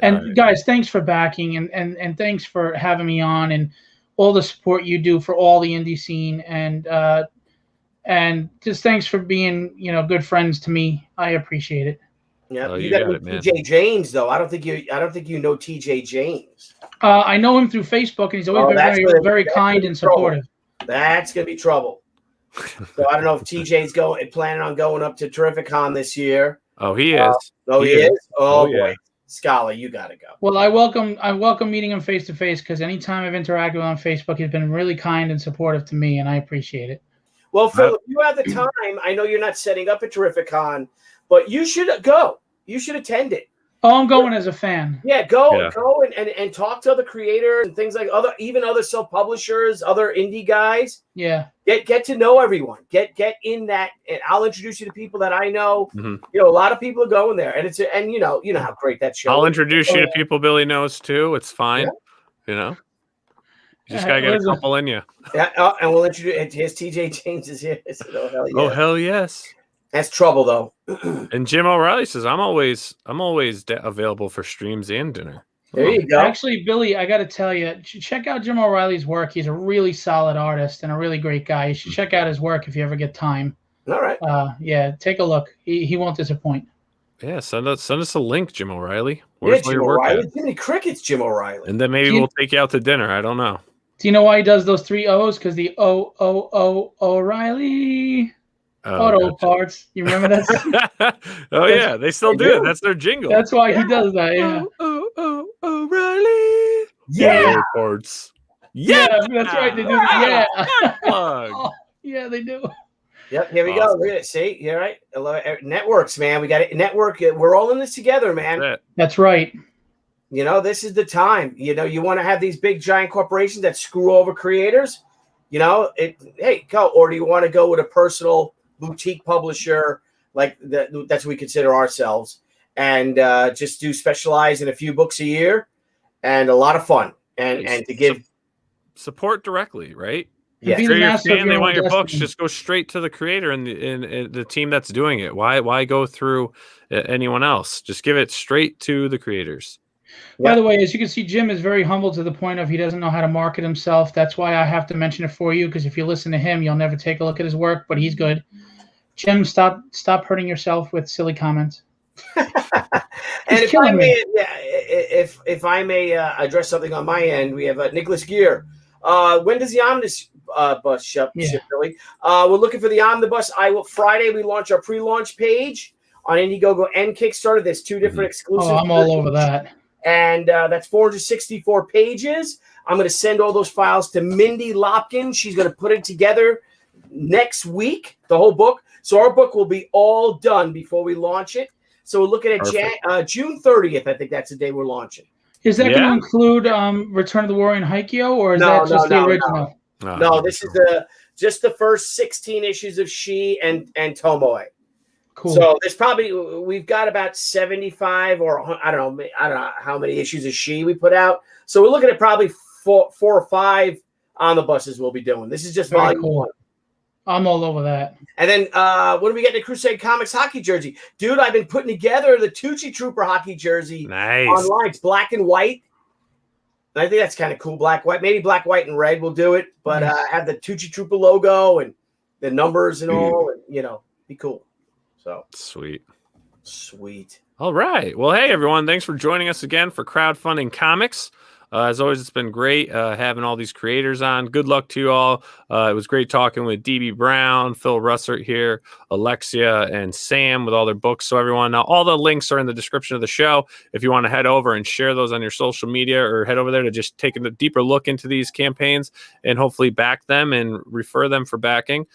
And guys, thanks for backing and thanks for having me on and all the support you do for all the indie scene and just thanks for being, good friends to me. I appreciate it. Yeah, you got TJ James though. I don't think you know TJ James. I know him through Facebook, and he's always been very kind and supportive. That's gonna be trouble. So I don't know if TJ's planning on going up to Terrificon this year. Oh, he is. He is. Oh boy, yeah. Scala, you gotta go. Well, I welcome meeting him face to face because anytime I've interacted with him on Facebook, he's been really kind and supportive to me, and I appreciate it. Well, Phil, if you have the time, I know you're not setting up a Terrificon, but you should go. You should attend it. Oh, I'm going as a fan. Yeah, go and talk to other creators and things like other self-publishers, other indie guys. Yeah. Get to know everyone. Get in that, and I'll introduce you to people that I know. Mm-hmm. A lot of people are going there, and you know how great that show. I'll introduce you to people Billy knows too. It's fine. You just gotta get a couple in you. Yeah, and we'll introduce. Here's TJ James is here. Oh hell yeah! Oh hell yes! That's trouble though. And Jim O'Reilly says, "I'm always available for streams and dinner." There you go. Actually, Billy, I got to tell you, check out Jim O'Reilly's work. He's a really solid artist and a really great guy. You should check out his work if you ever get time. All right. Yeah, take a look. He won't disappoint. Yeah, send us a link, Jim O'Reilly. Where's Jim O'Reilly? Jiminy Cricket's Jim O'Reilly. And then maybe we'll take you out to dinner. I don't know. Do you know why he does those 3 O's? Because the O'Reilly auto parts. You remember that? Oh yeah, they still do it. That's their jingle. That's why he does that. Yeah. O'Reilly. Yeah. Parts. Yeah, that's right. They do that. Yeah. Oh, yeah, they do. Yep, here we go. Look at it. See, you're right. Networks, man. We got it. Network. We're all in this together, man. That's right. This is the time. You want to have these big giant corporations that screw over creators. Hey, go. Or do you want to go with a personal boutique publisher like that's what we consider ourselves, and just specialize in a few books a year, and a lot of fun, and to give support directly, right? Yeah, if you're a fan, they want your books. Just go straight to the creator and the team that's doing it. Why go through anyone else? Just give it straight to the creators. By the way, as you can see, Jim is very humble to the point of he doesn't know how to market himself. That's why I have to mention it for you, because if you listen to him, you'll never take a look at his work, but he's good. Jim, stop hurting yourself with silly comments. And if I may address something on my end, we have Nicholas Gear. When does the omnibus bus ship, Billy? We're looking for the omnibus. Friday we launch our pre-launch page on Indiegogo and Kickstarter. There's 2 different exclusive. Oh, I'm all over that. And that's 464 pages. I'm going to send all those files to Mindy Lopkin. She's going to put it together next week, the whole book. So our book will be all done before we launch it. So we're looking at June 30th. I think that's the day we're launching. Is that going to include Return of the Warrior and Haikyuu, or is that just the original? No, this is just the first 16 issues of She and Tomoe. Cool. So we've got about 75 or I don't know how many issues of She we put out. So we're looking at probably 4 or 5 omnibuses we'll be doing. This is just volume 1. I'm all over that. And then when we get the Crusade Comics hockey jersey, dude, I've been putting together the Tucci Trooper hockey jersey online. It's black and white. And I think that's kind of cool. Black, white, maybe black, white, and red will do it. But have the Tucci Trooper logo and the numbers and all, and be cool. So sweet. All right. Well, hey everyone, thanks for joining us again for Crowdfunding Comics. As always, it's been great having all these creators on. Good luck to you all. It was great talking with DB Brown, Phil Russert here, Alexia, and Sam with all their books. So everyone, now all the links are in the description of the show. If you want to head over and share those on your social media, or head over there to just take a deeper look into these campaigns and hopefully back them and refer them for backing.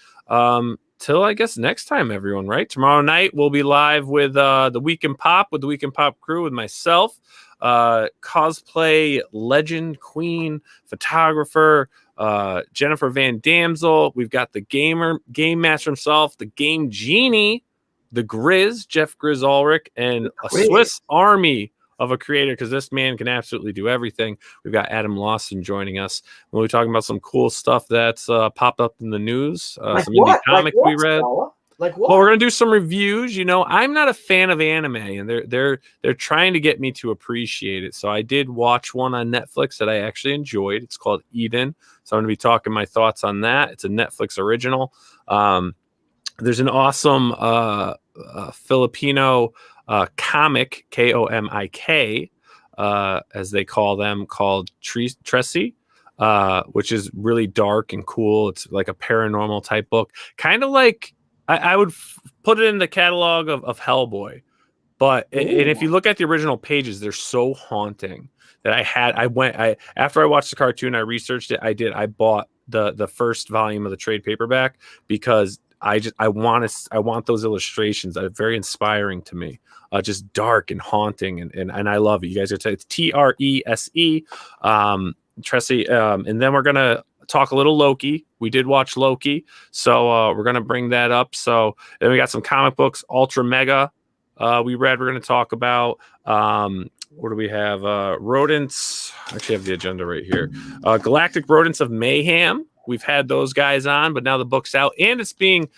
Till I guess next time, everyone, right? Tomorrow night we'll be live with the Week in Pop, with the Week in Pop crew, with myself, cosplay legend, queen, photographer, Jennifer Van Damsel. We've got the game master himself, the game genie, the Grizz, Jeff Grizz Ulrich, and a Swiss army of a creator, because this man can absolutely do everything. We've got Adam Lawson joining us. We'll be talking about some cool stuff that's popped up in the news, some indie comic we read. Like what? Well, we're gonna do some reviews. I'm not a fan of anime, and they're trying to get me to appreciate it. So I did watch one on Netflix that I actually enjoyed. It's called Eden. So I'm gonna be talking my thoughts on that. It's a Netflix original. There's an awesome Filipino comic, Komik, as they call them, called Tressie, which is really dark and cool. It's like a paranormal type book, kind of like I would put it in the catalog of Hellboy. But and if you look at the original pages, they're so haunting that after I watched the cartoon, I researched it. I bought the first volume of the trade paperback because I want those illustrations. They're very inspiring to me. Just dark and haunting, and I love it. You guys are it's Tresse, Tressie, and then we're gonna talk a little Loki. We did watch Loki, so we're gonna bring that up. So then we got some comic books, Ultra Mega. We read. We're gonna talk about what do we have? Rodents. I actually have the agenda right here. Galactic Rodents of Mayhem. We've had those guys on, but now the book's out, and it's being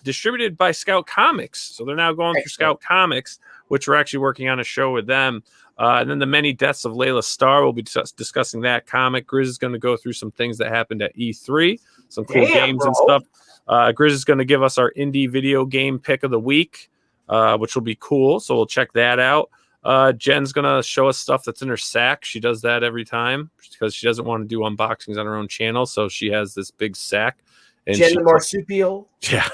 distributed by Scout Comics. So they're now going through Scout Comics, which we're actually working on a show with them. And then The Many Deaths of Layla Starr, we'll be discussing that comic. Grizz is going to go through some things that happened at E3, some cool games and stuff. Grizz is going to give us our indie video game pick of the week, which will be cool. So we'll check that out. Jen's going to show us stuff that's in her sack. She does that every time because she doesn't want to do unboxings on her own channel. So she has this big sack. And Jen the marsupial. Yeah.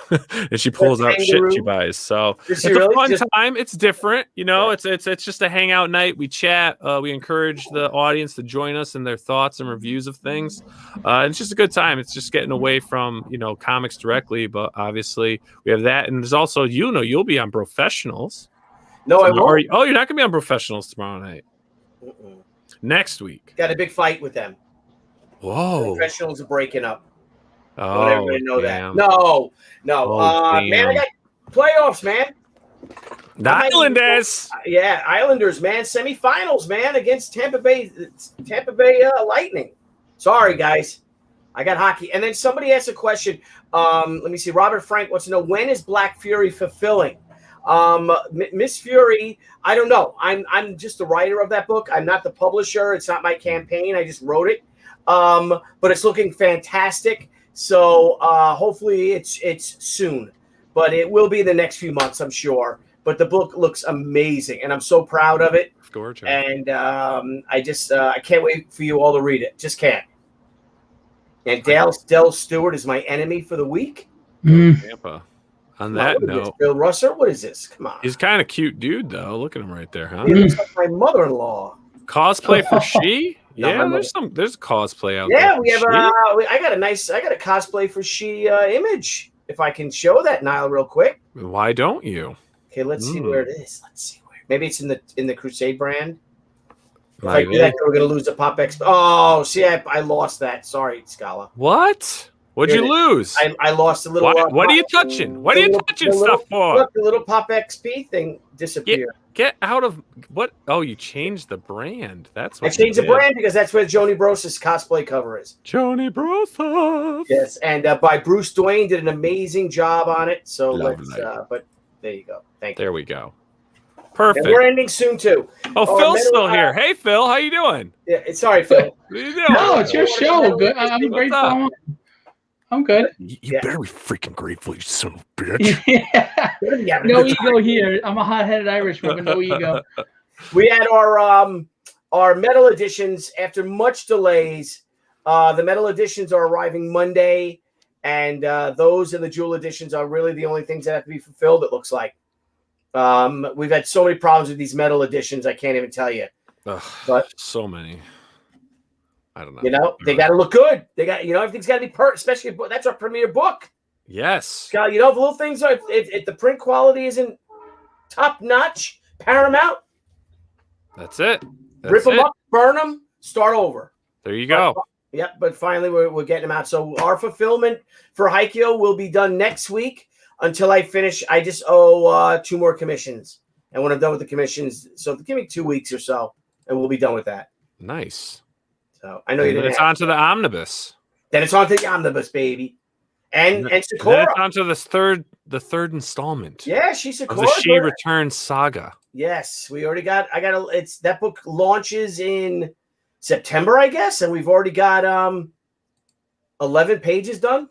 And she pulls out shit she buys. So it's a fun time. It's different. It's just a hangout night. We chat. We encourage the audience to join us in their thoughts and reviews of things. It's just a good time. It's just getting away from, comics directly. But obviously we have that. And there's also, you'll be on Professionals. No, I won't. You're not going to be on Professionals tomorrow night. Next week. Got a big fight with them. Whoa. Professionals are breaking up. Oh, let everybody know damn. that. No. Man, I got playoffs, man. The Islanders. Islanders, man. Semifinals, man, against Tampa Bay Lightning. Sorry, guys. I got hockey. And then somebody asked a question. Let me see. Robert Frank wants to know, when is Black Fury fulfilling? Miss Fury, I don't know. I'm just the writer of that book. I'm not the publisher. It's not my campaign. I just wrote it. But it's looking fantastic. So hopefully it's soon. But it will be the next few months, I'm sure. But the book looks amazing, and I'm so proud of it. Gorgeous. And I can't wait for you all to read it. Just can't. And Dale Stewart is my enemy for the week. Tampa. On that note, Phil Russert, what is this? Come on. He's kind of cute dude, though. Look at him right there, huh? He looks like my mother-in-law. Cosplay for she? Yeah, there's cosplay out there. Yeah, we have I got a cosplay for she image. If I can show that, Nile, real quick. Why don't you? Okay, let's see where it is. Let's see where. Maybe it's in the Crusade brand. If Maybe. I do that, we're gonna lose the Pop Expo. Oh, see, I lost that. Sorry, Scala. What? What'd you lose? I lost a little. What are you touching? What are you touching stuff for? Look, the little Pop XP thing disappeared. Get out of what? Oh, you changed the brand. That's what I changed the brand because that's where Joni Bros's cosplay cover is. Joni Brosa. Yes, and by Bruce Dwayne did an amazing job on it. So Lovely. but there you go. Thank you. There we go. Perfect. And we're ending soon too. Oh, Phil's still here. Hey, Phil, how you doing? Yeah, sorry, Phil. What are you doing? No, it's your show. Good. I'm grateful. I'm good. You better be freaking grateful, you son of a bitch. Yeah. No ego here. I'm a hot-headed Irishman, but no ego. We had our metal editions after much delays. The metal editions are arriving Monday, and those and the jewel editions are really the only things that have to be fulfilled, it looks like. We've had so many problems with these metal editions, I can't even tell you. Ugh, but so many. I don't know. You know, they got to look good. They got, everything's got to be especially that's our premiere book. Yes. Scott, if little things are, if the print quality isn't top notch, paramount. That's it. Rip them up, burn them, start over. There you go. Yep, but finally we're getting them out. So our fulfillment for Haikyo will be done next week. Until I finish, I just owe 2 more commissions. And when I'm done with the commissions, so give me 2 weeks or so, and we'll be done with that. Nice. So I know you didn't. It's on to the omnibus. Then it's on to the omnibus, baby. And Sakura. Then it's on to the third installment. Yeah, she's Sakura. Of the She Returns saga. Yes, we already got. It's that book launches in September, I guess, and we've already got 11 pages done.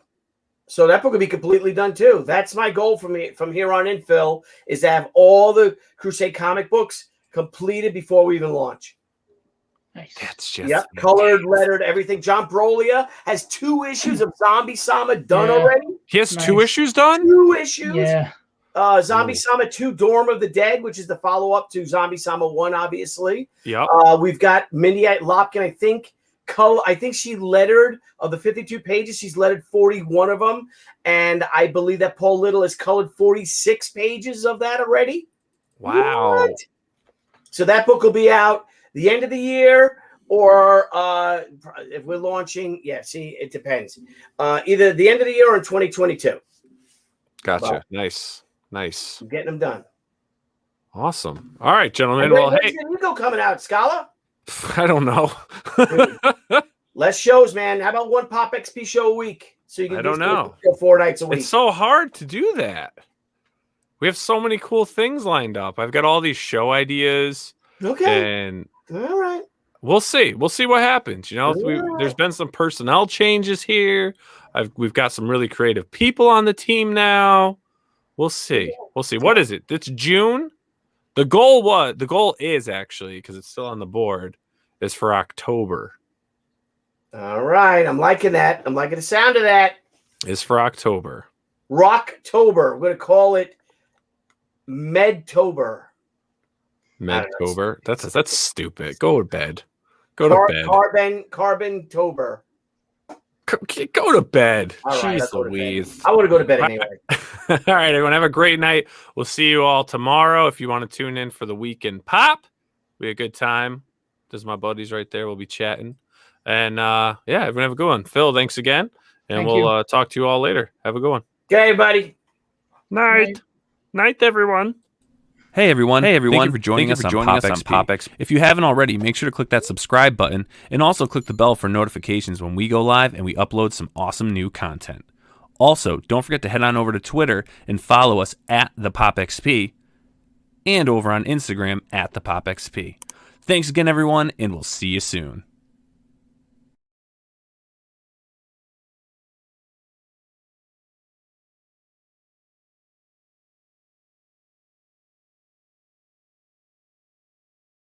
So that book will be completely done too. That's my goal from here on in, Phil, is to have all the Crusade comic books completed before we even launch. Nice. That's just colored, lettered, everything. John Brolia has 2 issues of Zombie Sama done already. He has 2 issues done? 2 issues. Yeah. Zombie Sama 2, Dorm of the Dead, which is the follow-up to Zombie Sama 1, obviously. Yeah. We've got Mindy Lopkin, I think. I think she lettered of the 52 pages. She's lettered 41 of them, and I believe that Paul Little has colored 46 pages of that already. Wow! What? So that book will be out the end of the year, or if we're launching, it depends. Either the end of the year or in 2022. Gotcha. Well, nice. I'm getting them done. Awesome. All right, gentlemen. When's the Ego coming out, Scala? I don't know. Less shows, man. How about 1 Pop XP show a week? So you can. I don't know. 4 nights a week. It's so hard to do that. We have so many cool things lined up. I've got all these show ideas. Okay. And all right. We'll see. We'll see what happens. There's been some personnel changes here. We've got some really creative people on the team now. We'll see. We'll see. What is it? It's June. The goal is actually, because it's still on the board, is for October. All right. I'm liking that. I'm liking the sound of that. Is for October. Rocktober. We're going to call it Medtober. Medtober? That's stupid. Go to bed. Go to bed. Carbon-tober. Go to bed. All right, Jeez Louise. I want to go to bed anyway. All right, everyone. Have a great night. We'll see you all tomorrow. If you want to tune in for the weekend pop, we had a good time. There's my buddies right there. We'll be chatting. And everyone have a good one. Phil, thanks again. And we'll talk to you all later. Have a good one. Okay, buddy. Night. Night, everyone. Hey everyone. Thank you for joining us on Pop XP. If you haven't already, make sure to click that subscribe button and also click the bell for notifications when we go live and we upload some awesome new content. Also, don't forget to head on over to Twitter and follow us at the Pop XP and over on Instagram at the Pop XP. Thanks again, everyone, and we'll see you soon.